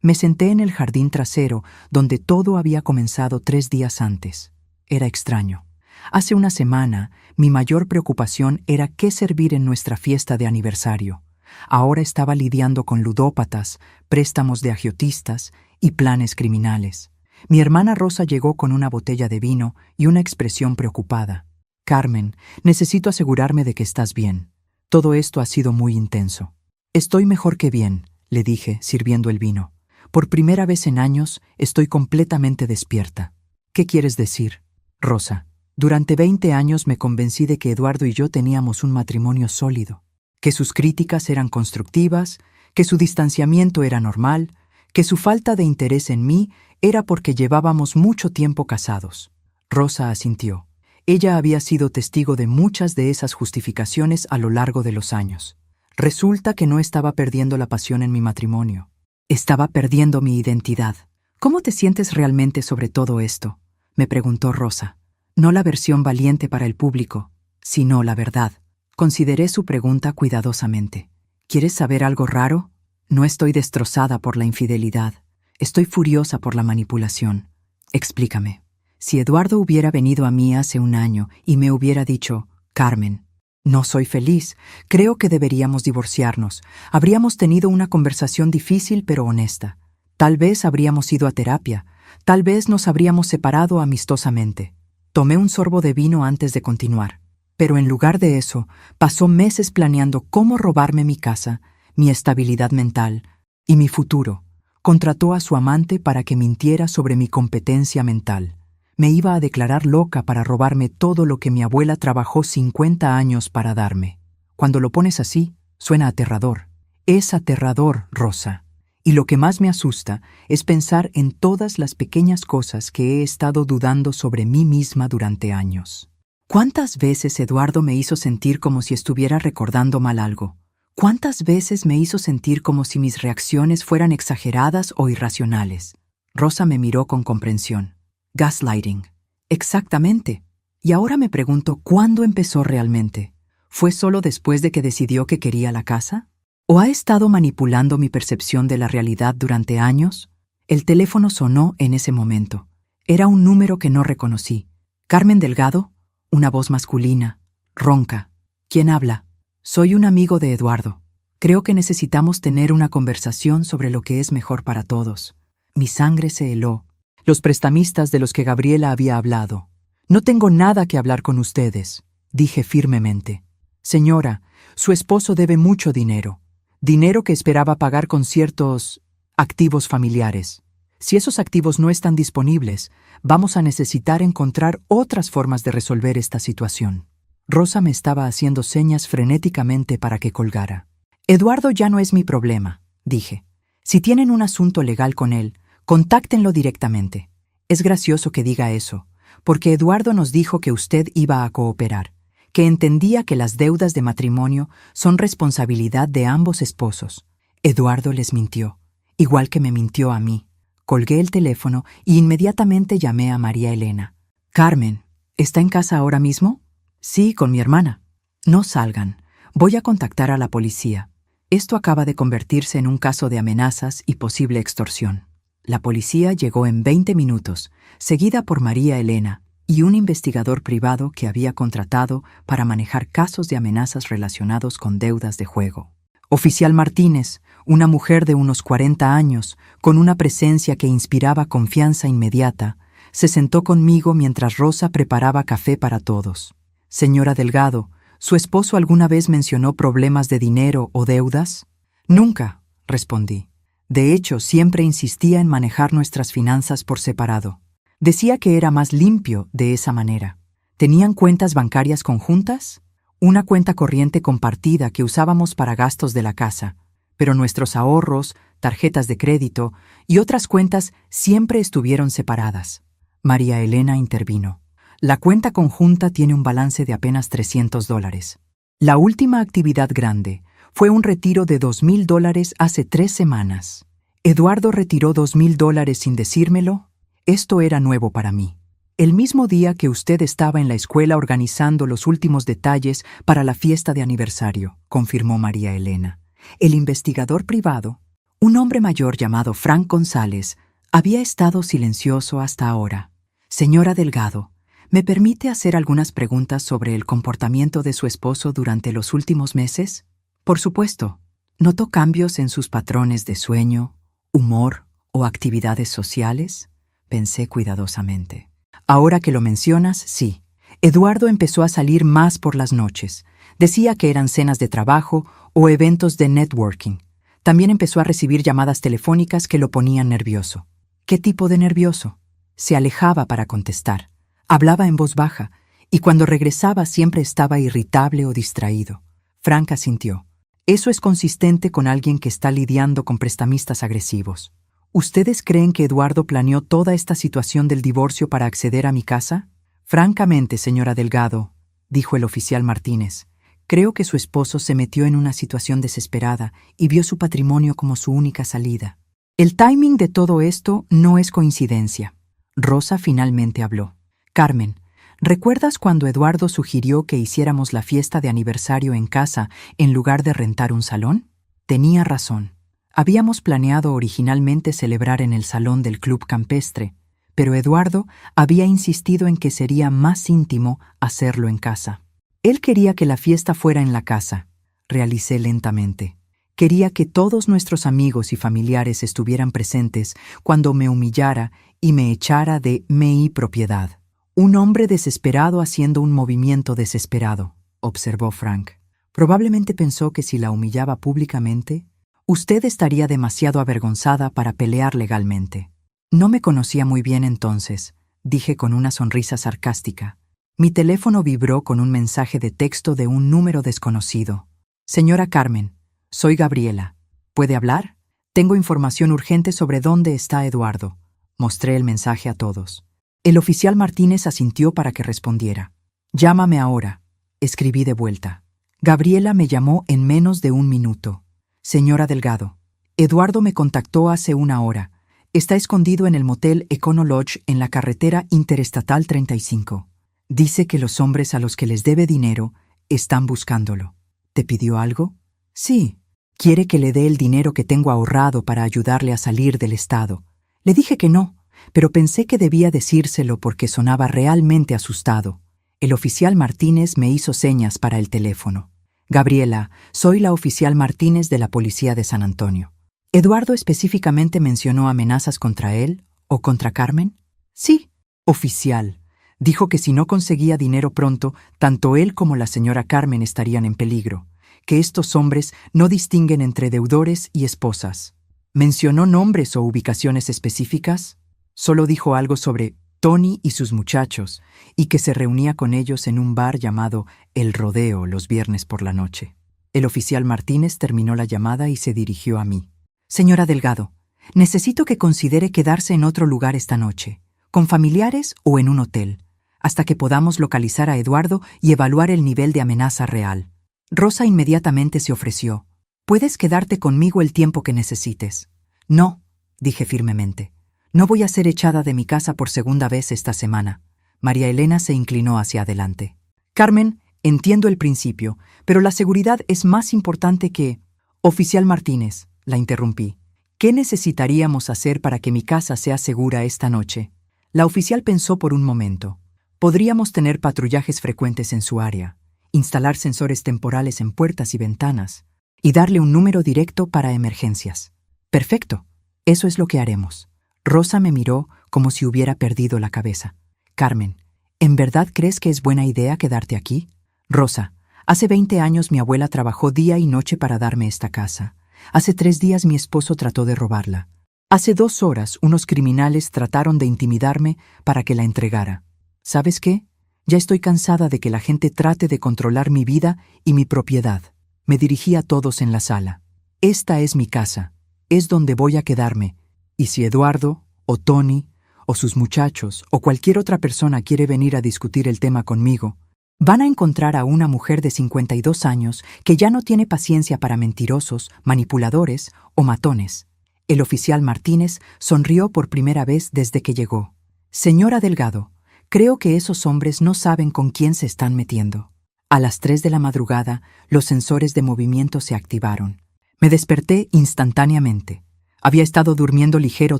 me senté en el jardín trasero donde todo había comenzado 3 días antes. Era extraño. Hace una semana, mi mayor preocupación era qué servir en nuestra fiesta de aniversario. Ahora estaba lidiando con ludópatas, préstamos de agiotistas y planes criminales. Mi hermana Rosa llegó con una botella de vino y una expresión preocupada. Carmen, necesito asegurarme de que estás bien. Todo esto ha sido muy intenso. Estoy mejor que bien, le dije, sirviendo el vino. Por primera vez en años estoy completamente despierta. ¿Qué quieres decir? Rosa, durante 20 años me convencí de que Eduardo y yo teníamos un matrimonio sólido, que sus críticas eran constructivas, que su distanciamiento era normal, que su falta de interés en mí era porque llevábamos mucho tiempo casados. Rosa asintió. Ella había sido testigo de muchas de esas justificaciones a lo largo de los años. Resulta que no estaba perdiendo la pasión en mi matrimonio. Estaba perdiendo mi identidad. ¿Cómo te sientes realmente sobre todo esto?, me preguntó Rosa. No la versión valiente para el público, sino la verdad. Consideré su pregunta cuidadosamente. ¿Quieres saber algo raro? No estoy destrozada por la infidelidad. Estoy furiosa por la manipulación. Explícame. Si Eduardo hubiera venido a mí hace un año y me hubiera dicho, Carmen, no soy feliz, creo que deberíamos divorciarnos, habríamos tenido una conversación difícil pero honesta. Tal vez habríamos ido a terapia, tal vez nos habríamos separado amistosamente. Tomé un sorbo de vino antes de continuar, pero en lugar de eso, pasó meses planeando cómo robarme mi casa, mi estabilidad mental y mi futuro. Contrató a su amante para que mintiera sobre mi competencia mental. Me iba a declarar loca para robarme todo lo que mi abuela trabajó 50 años para darme. Cuando lo pones así, suena aterrador. Es aterrador, Rosa. Y lo que más me asusta es pensar en todas las pequeñas cosas que he estado dudando sobre mí misma durante años. ¿Cuántas veces Eduardo me hizo sentir como si estuviera recordando mal algo? ¿Cuántas veces me hizo sentir como si mis reacciones fueran exageradas o irracionales? Rosa me miró con comprensión. Gaslighting. Exactamente. Y ahora me pregunto cuándo empezó realmente. ¿Fue solo después de que decidió que quería la casa? ¿O ha estado manipulando mi percepción de la realidad durante años? El teléfono sonó en ese momento. Era un número que no reconocí. ¿Carmen Delgado? Una voz masculina, ronca. ¿Quién habla? Soy un amigo de Eduardo. Creo que necesitamos tener una conversación sobre lo que es mejor para todos. Mi sangre se heló. Los prestamistas de los que Gabriela había hablado. No tengo nada que hablar con ustedes, dije firmemente. Señora, su esposo debe mucho dinero. Dinero que esperaba pagar con ciertos activos familiares. Si esos activos no están disponibles, vamos a necesitar encontrar otras formas de resolver esta situación. Rosa me estaba haciendo señas frenéticamente para que colgara. Eduardo ya no es mi problema, dije. Si tienen un asunto legal con él, contáctenlo directamente. Es gracioso que diga eso, porque Eduardo nos dijo que usted iba a cooperar, que entendía que las deudas de matrimonio son responsabilidad de ambos esposos. Eduardo les mintió, igual que me mintió a mí. Colgué el teléfono y inmediatamente llamé a María Elena. Carmen, ¿está en casa ahora mismo? Sí, con mi hermana. No salgan. Voy a contactar a la policía. Esto acaba de convertirse en un caso de amenazas y posible extorsión. La policía llegó en 20 minutos, seguida por María Elena y un investigador privado que había contratado para manejar casos de amenazas relacionados con deudas de juego. Oficial Martínez, una mujer de unos 40 años, con una presencia que inspiraba confianza inmediata, se sentó conmigo mientras Rosa preparaba café para todos. Señora Delgado, ¿su esposo alguna vez mencionó problemas de dinero o deudas? Nunca, respondí. De hecho, siempre insistía en manejar nuestras finanzas por separado. Decía que era más limpio de esa manera. ¿Tenían cuentas bancarias conjuntas? Una cuenta corriente compartida que usábamos para gastos de la casa, pero nuestros ahorros, tarjetas de crédito y otras cuentas siempre estuvieron separadas. María Elena intervino. La cuenta conjunta tiene un balance de apenas $300. La última actividad grande fue un retiro de $2,000 hace 3 semanas. ¿Eduardo retiró $2,000 sin decírmelo? Esto era nuevo para mí. El mismo día que usted estaba en la escuela organizando los últimos detalles para la fiesta de aniversario, confirmó María Elena. El investigador privado, un hombre mayor llamado Frank González, había estado silencioso hasta ahora. Señora Delgado, ¿me permite hacer algunas preguntas sobre el comportamiento de su esposo durante los últimos meses? Por supuesto. ¿Notó cambios en sus patrones de sueño, humor o actividades sociales? Pensé cuidadosamente. Ahora que lo mencionas, sí. Eduardo empezó a salir más por las noches. Decía que eran cenas de trabajo o eventos de networking. También empezó a recibir llamadas telefónicas que lo ponían nervioso. ¿Qué tipo de nervioso? Se alejaba para contestar. Hablaba en voz baja, y cuando regresaba siempre estaba irritable o distraído. Frank asintió. Eso es consistente con alguien que está lidiando con prestamistas agresivos. ¿Ustedes creen que Eduardo planeó toda esta situación del divorcio para acceder a mi casa? Francamente, señora Delgado, dijo el oficial Martínez, creo que su esposo se metió en una situación desesperada y vio su patrimonio como su única salida. El timing de todo esto no es coincidencia. Rosa finalmente habló. Carmen, ¿recuerdas cuando Eduardo sugirió que hiciéramos la fiesta de aniversario en casa en lugar de rentar un salón? Tenía razón. Habíamos planeado originalmente celebrar en el salón del club campestre, pero Eduardo había insistido en que sería más íntimo hacerlo en casa. Él quería que la fiesta fuera en la casa. Realicé lentamente. Quería que todos nuestros amigos y familiares estuvieran presentes cuando me humillara y me echara de mi propiedad. Un hombre desesperado haciendo un movimiento desesperado, observó Frank. Probablemente pensó que si la humillaba públicamente, usted estaría demasiado avergonzada para pelear legalmente. No me conocía muy bien entonces, dije con una sonrisa sarcástica. Mi teléfono vibró con un mensaje de texto de un número desconocido. Señora Carmen, soy Gabriela. ¿Puede hablar? Tengo información urgente sobre dónde está Eduardo. Mostré el mensaje a todos. El oficial Martínez asintió para que respondiera. Llámame ahora. Escribí de vuelta. Gabriela me llamó en menos de un minuto. Señora Delgado, Eduardo me contactó hace una hora. Está escondido en el motel Econo Lodge en la carretera Interestatal 35. Dice que los hombres a los que les debe dinero están buscándolo. ¿Te pidió algo? Sí. Quiere que le dé el dinero que tengo ahorrado para ayudarle a salir del estado. Le dije que no, pero pensé que debía decírselo porque sonaba realmente asustado. El oficial Martínez me hizo señas para el teléfono. Gabriela, soy la oficial Martínez de la Policía de San Antonio. ¿Eduardo específicamente mencionó amenazas contra él o contra Carmen? Sí, oficial. Dijo que si no conseguía dinero pronto, tanto él como la señora Carmen estarían en peligro, que estos hombres no distinguen entre deudores y esposas. ¿Mencionó nombres o ubicaciones específicas? Solo dijo algo sobre Tony y sus muchachos, y que se reunía con ellos en un bar llamado El Rodeo los viernes por la noche. El oficial Martínez terminó la llamada y se dirigió a mí. Señora Delgado, necesito que considere quedarse en otro lugar esta noche, con familiares o en un hotel, hasta que podamos localizar a Eduardo y evaluar el nivel de amenaza real. Rosa inmediatamente se ofreció. Puedes quedarte conmigo el tiempo que necesites. No, dije firmemente. No voy a ser echada de mi casa por segunda vez esta semana. María Elena se inclinó hacia adelante. Carmen, entiendo el principio, pero la seguridad es más importante que... Oficial Martínez, la interrumpí. ¿Qué necesitaríamos hacer para que mi casa sea segura esta noche? La oficial pensó por un momento. Podríamos tener patrullajes frecuentes en su área, instalar sensores temporales en puertas y ventanas, y darle un número directo para emergencias. Perfecto, eso es lo que haremos. Rosa me miró como si hubiera perdido la cabeza. Carmen, ¿en verdad crees que es buena idea quedarte aquí? Rosa, hace 20 años mi abuela trabajó día y noche para darme esta casa. Hace 3 días mi esposo trató de robarla. Hace 2 horas unos criminales trataron de intimidarme para que la entregara. ¿Sabes qué? Ya estoy cansada de que la gente trate de controlar mi vida y mi propiedad. Me dirigí a todos en la sala. Esta es mi casa. Es donde voy a quedarme. Y si Eduardo, o Tony, o sus muchachos, o cualquier otra persona quiere venir a discutir el tema conmigo, van a encontrar a una mujer de 52 años que ya no tiene paciencia para mentirosos, manipuladores o matones. El oficial Martínez sonrió por primera vez desde que llegó. Señora Delgado, creo que esos hombres no saben con quién se están metiendo. A las 3 de la madrugada, los sensores de movimiento se activaron. Me desperté instantáneamente. Había estado durmiendo ligero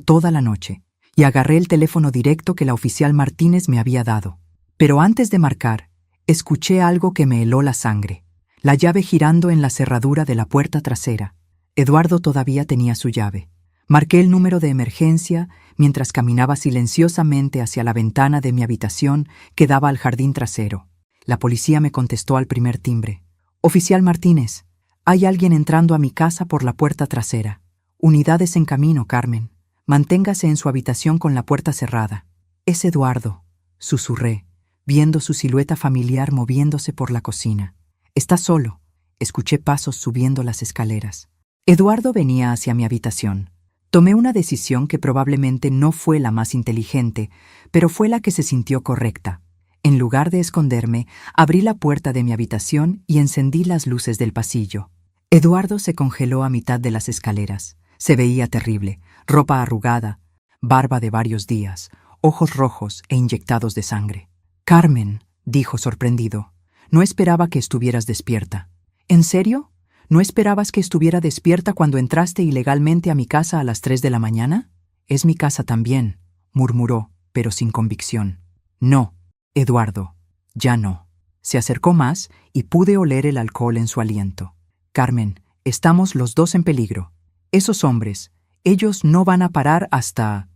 toda la noche, y agarré el teléfono directo que la oficial Martínez me había dado. Pero antes de marcar, escuché algo que me heló la sangre. La llave girando en la cerradura de la puerta trasera. Eduardo todavía tenía su llave. Marqué el número de emergencia mientras caminaba silenciosamente hacia la ventana de mi habitación que daba al jardín trasero. La policía me contestó al primer timbre. «Oficial Martínez, hay alguien entrando a mi casa por la puerta trasera. Unidades en camino, Carmen. Manténgase en su habitación con la puerta cerrada». «Es Eduardo», susurré, viendo su silueta familiar moviéndose por la cocina. «Está solo». Escuché pasos subiendo las escaleras. Eduardo venía hacia mi habitación. Tomé una decisión que probablemente no fue la más inteligente, pero fue la que se sintió correcta. En lugar de esconderme, abrí la puerta de mi habitación y encendí las luces del pasillo. Eduardo se congeló a mitad de las escaleras. Se veía terrible, ropa arrugada, barba de varios días, ojos rojos e inyectados de sangre. «Carmen», dijo sorprendido, «no esperaba que estuvieras despierta». «¿En serio? ¿No esperabas que estuviera despierta cuando entraste ilegalmente a mi casa a las 3 de la mañana?» «Es mi casa también», murmuró, pero sin convicción. «No, Eduardo, ya no». Se acercó más y pude oler el alcohol en su aliento. «Carmen, estamos los dos en peligro. Esos hombres, ellos no van a parar hasta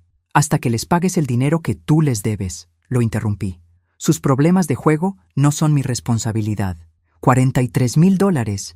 que les pagues el dinero que tú les debes», lo interrumpí. «Sus problemas de juego no son mi responsabilidad. $43,000.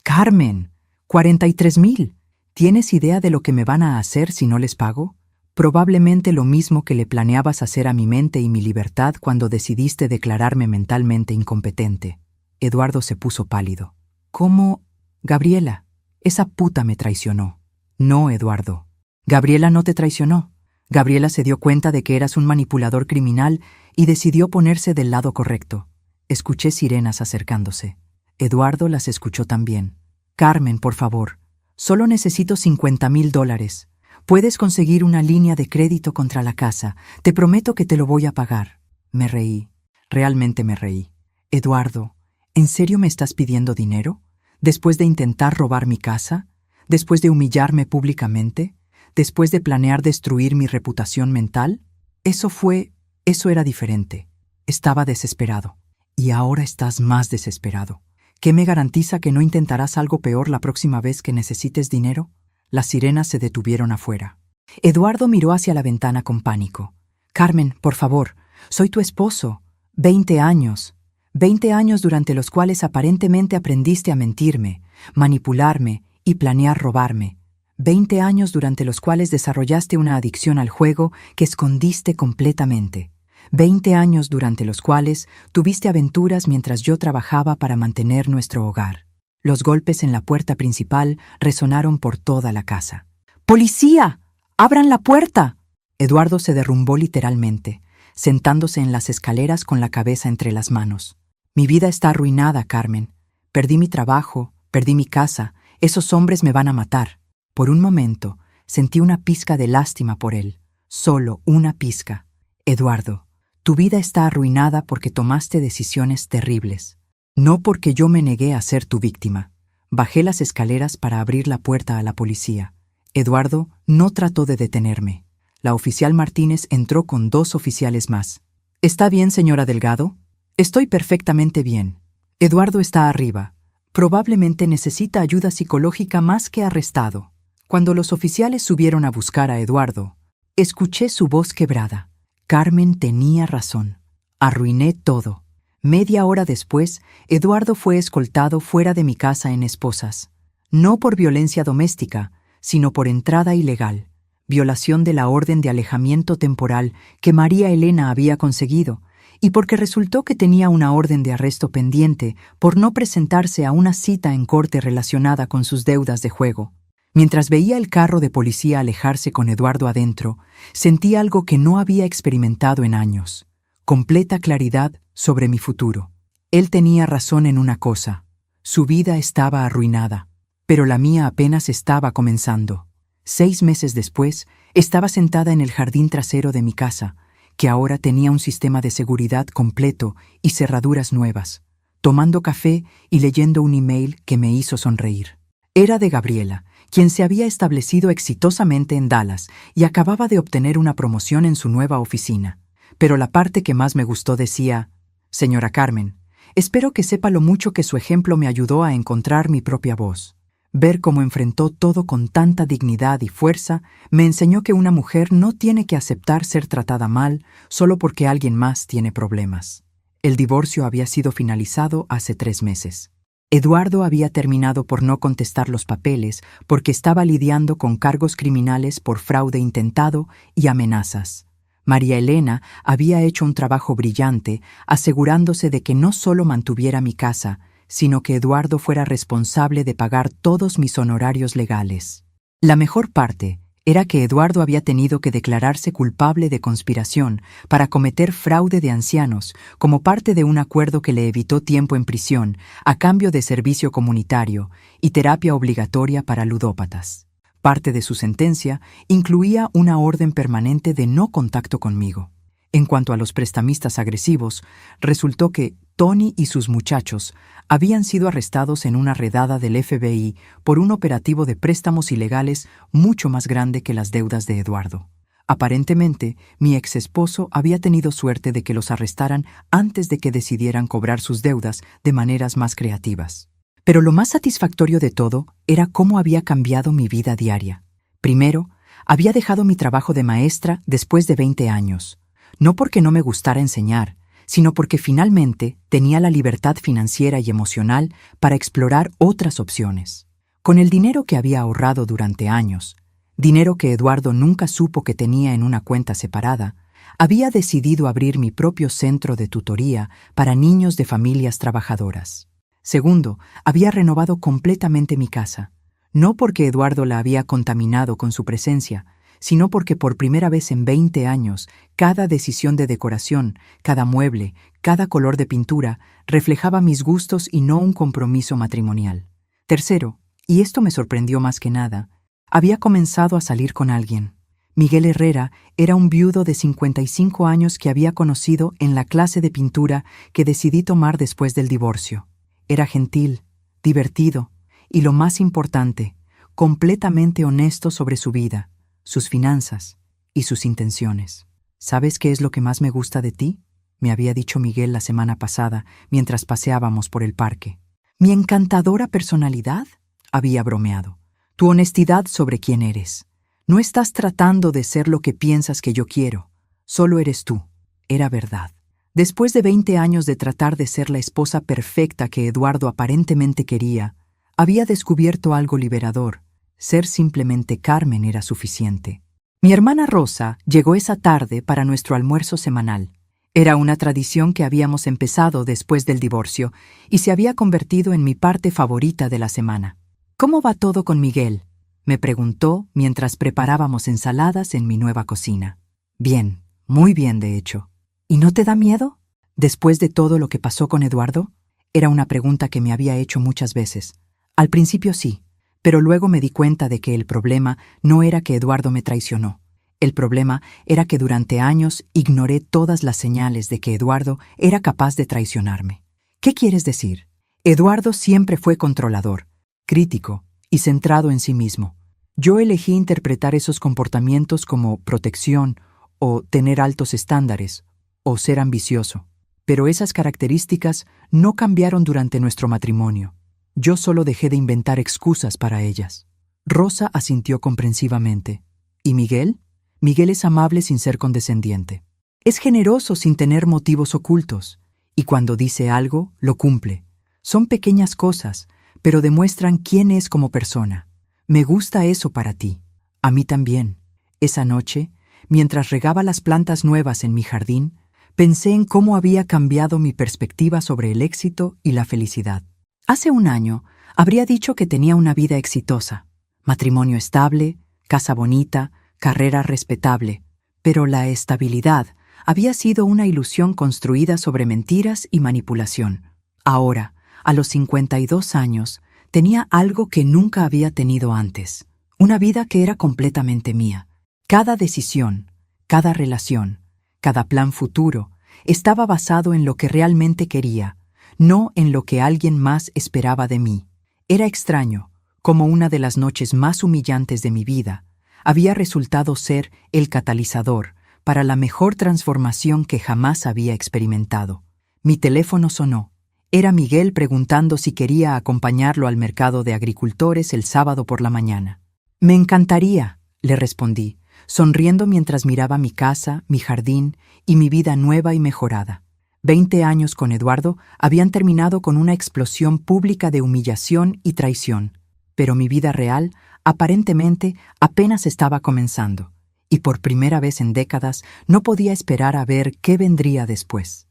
Carmen, $43,000. ¿Tienes idea de lo que me van a hacer si no les pago? Probablemente lo mismo que le planeabas hacer a mi mente y mi libertad cuando decidiste declararme mentalmente incompetente». Eduardo se puso pálido. «¿Cómo? Gabriela, esa puta me traicionó». «No, Eduardo. Gabriela no te traicionó. Gabriela se dio cuenta de que eras un manipulador criminal y decidió ponerse del lado correcto». Escuché sirenas acercándose. Eduardo las escuchó también. «Carmen, por favor, solo necesito $50,000. Puedes conseguir una línea de crédito contra la casa. Te prometo que te lo voy a pagar». Me reí. Realmente me reí. «Eduardo, ¿en serio me estás pidiendo dinero? ¿Después de intentar robar mi casa? ¿Después de humillarme públicamente? ¿Después de planear destruir mi reputación mental?» Eso era diferente. Estaba desesperado. «Y ahora estás más desesperado. ¿Qué me garantiza que no intentarás algo peor la próxima vez que necesites dinero?» Las sirenas se detuvieron afuera. Eduardo miró hacia la ventana con pánico. «Carmen, por favor, soy tu esposo. 20 años. 20 años durante los cuales aparentemente aprendiste a mentirme, manipularme y planear robarme. 20 años durante los cuales desarrollaste una adicción al juego que escondiste completamente. 20 años durante los cuales tuviste aventuras mientras yo trabajaba para mantener nuestro hogar». Los golpes en la puerta principal resonaron por toda la casa. «¡Policía! ¡Abran la puerta!». Eduardo se derrumbó literalmente, sentándose en las escaleras con la cabeza entre las manos. «Mi vida está arruinada, Carmen. Perdí mi trabajo, perdí mi casa. Esos hombres me van a matar». Por un momento sentí una pizca de lástima por él. Solo una pizca. «Eduardo, tu vida está arruinada porque tomaste decisiones terribles. No porque yo me negué a ser tu víctima». Bajé las escaleras para abrir la puerta a la policía. Eduardo no trató de detenerme. La oficial Martínez entró con 2 oficiales más. «¿Está bien, señora Delgado?» «Estoy perfectamente bien. Eduardo está arriba. Probablemente necesita ayuda psicológica más que arrestado». Cuando los oficiales subieron a buscar a Eduardo, escuché su voz quebrada. Carmen tenía razón. Arruiné todo. Media hora después, Eduardo fue escoltado fuera de mi casa en Esposas. No por violencia doméstica, sino por entrada ilegal, violación de la orden de alejamiento temporal que María Elena había conseguido, y porque resultó que tenía una orden de arresto pendiente por no presentarse a una cita en corte relacionada con sus deudas de juego. Mientras veía el carro de policía alejarse con Eduardo adentro, sentí algo que no había experimentado en años: completa claridad sobre mi futuro. Él tenía razón en una cosa: su vida estaba arruinada, pero la mía apenas estaba comenzando. 6 meses después, estaba sentada en el jardín trasero de mi casa, que ahora tenía un sistema de seguridad completo y cerraduras nuevas, tomando café y leyendo un email que me hizo sonreír. Era de Gabriela, quien se había establecido exitosamente en Dallas y acababa de obtener una promoción en su nueva oficina. Pero la parte que más me gustó decía: «Señora Carmen, espero que sepa lo mucho que su ejemplo me ayudó a encontrar mi propia voz. Ver cómo enfrentó todo con tanta dignidad y fuerza me enseñó que una mujer no tiene que aceptar ser tratada mal solo porque alguien más tiene problemas. El divorcio había sido finalizado hace 3 meses. Eduardo había terminado por no contestar los papeles porque estaba lidiando con cargos criminales por fraude intentado y amenazas. María Elena había hecho un trabajo brillante asegurándose de que no solo mantuviera mi casa, sino que Eduardo fuera responsable de pagar todos mis honorarios legales. La mejor parte era que Eduardo había tenido que declararse culpable de conspiración para cometer fraude de ancianos como parte de un acuerdo que le evitó tiempo en prisión a cambio de servicio comunitario y terapia obligatoria para ludópatas. Parte de su sentencia incluía una orden permanente de no contacto conmigo. En cuanto a los prestamistas agresivos, resultó que Tony y sus muchachos habían sido arrestados en una redada del FBI por un operativo de préstamos ilegales mucho más grande que las deudas de Eduardo. Aparentemente, mi exesposo había tenido suerte de que los arrestaran antes de que decidieran cobrar sus deudas de maneras más creativas. Pero lo más satisfactorio de todo era cómo había cambiado mi vida diaria. Primero, había dejado mi trabajo de maestra después de 20 años. No porque no me gustara enseñar, sino porque finalmente tenía la libertad financiera y emocional para explorar otras opciones. Con el dinero que había ahorrado durante años, dinero que Eduardo nunca supo que tenía en una cuenta separada, había decidido abrir mi propio centro de tutoría para niños de familias trabajadoras. Segundo, había renovado completamente mi casa, no porque Eduardo la había contaminado con su presencia, sino porque por primera vez en 20 años, cada decisión de decoración, cada mueble, cada color de pintura, reflejaba mis gustos y no un compromiso matrimonial. Tercero, y esto me sorprendió más que nada, había comenzado a salir con alguien. Miguel Herrera era un viudo de 55 años que había conocido en la clase de pintura que decidí tomar después del divorcio. Era gentil, divertido y, lo más importante, completamente honesto sobre su vida, sus finanzas y sus intenciones. ¿Sabes qué es lo que más me gusta de ti?, me había dicho Miguel la semana pasada mientras paseábamos por el parque. ¿Mi encantadora personalidad?, había bromeado. Tu honestidad sobre quién eres. No estás tratando de ser lo que piensas que yo quiero. Solo eres tú. Era verdad. Después de 20 años de tratar de ser la esposa perfecta que Eduardo aparentemente quería, había descubierto algo liberador. Ser simplemente Carmen era suficiente. Mi hermana Rosa llegó esa tarde para nuestro almuerzo semanal. Era una tradición que habíamos empezado después del divorcio y se había convertido en mi parte favorita de la semana. ¿Cómo va todo con Miguel?, me preguntó mientras preparábamos ensaladas en mi nueva cocina. Bien, muy bien de hecho. ¿Y no te da miedo? ¿Después de todo lo que pasó con Eduardo? Era una pregunta que me había hecho muchas veces. Al principio sí. Pero luego me di cuenta de que el problema no era que Eduardo me traicionó. El problema era que durante años ignoré todas las señales de que Eduardo era capaz de traicionarme. ¿Qué quieres decir? Eduardo siempre fue controlador, crítico y centrado en sí mismo. Yo elegí interpretar esos comportamientos como protección o tener altos estándares o ser ambicioso. Pero esas características no cambiaron durante nuestro matrimonio. Yo solo dejé de inventar excusas para ellas. Rosa asintió comprensivamente. ¿Y Miguel? Miguel es amable sin ser condescendiente. Es generoso sin tener motivos ocultos. Y cuando dice algo, lo cumple. Son pequeñas cosas, pero demuestran quién es como persona. Me gusta eso para ti. A mí también. Esa noche, mientras regaba las plantas nuevas en mi jardín, pensé en cómo había cambiado mi perspectiva sobre el éxito y la felicidad. Hace un año, habría dicho que tenía una vida exitosa, matrimonio estable, casa bonita, carrera respetable, pero la estabilidad había sido una ilusión construida sobre mentiras y manipulación. Ahora, a los 52 años, tenía algo que nunca había tenido antes, una vida que era completamente mía. Cada decisión, cada relación, cada plan futuro, estaba basado en lo que realmente quería, no en lo que alguien más esperaba de mí. Era extraño, como una de las noches más humillantes de mi vida había resultado ser el catalizador para la mejor transformación que jamás había experimentado. Mi teléfono sonó. Era Miguel preguntando si quería acompañarlo al mercado de agricultores el sábado por la mañana. Me encantaría, le respondí, sonriendo mientras miraba mi casa, mi jardín y mi vida nueva y mejorada. 20 años con Eduardo habían terminado con una explosión pública de humillación y traición, pero mi vida real, aparentemente, apenas estaba comenzando, y por primera vez en décadas no podía esperar a ver qué vendría después.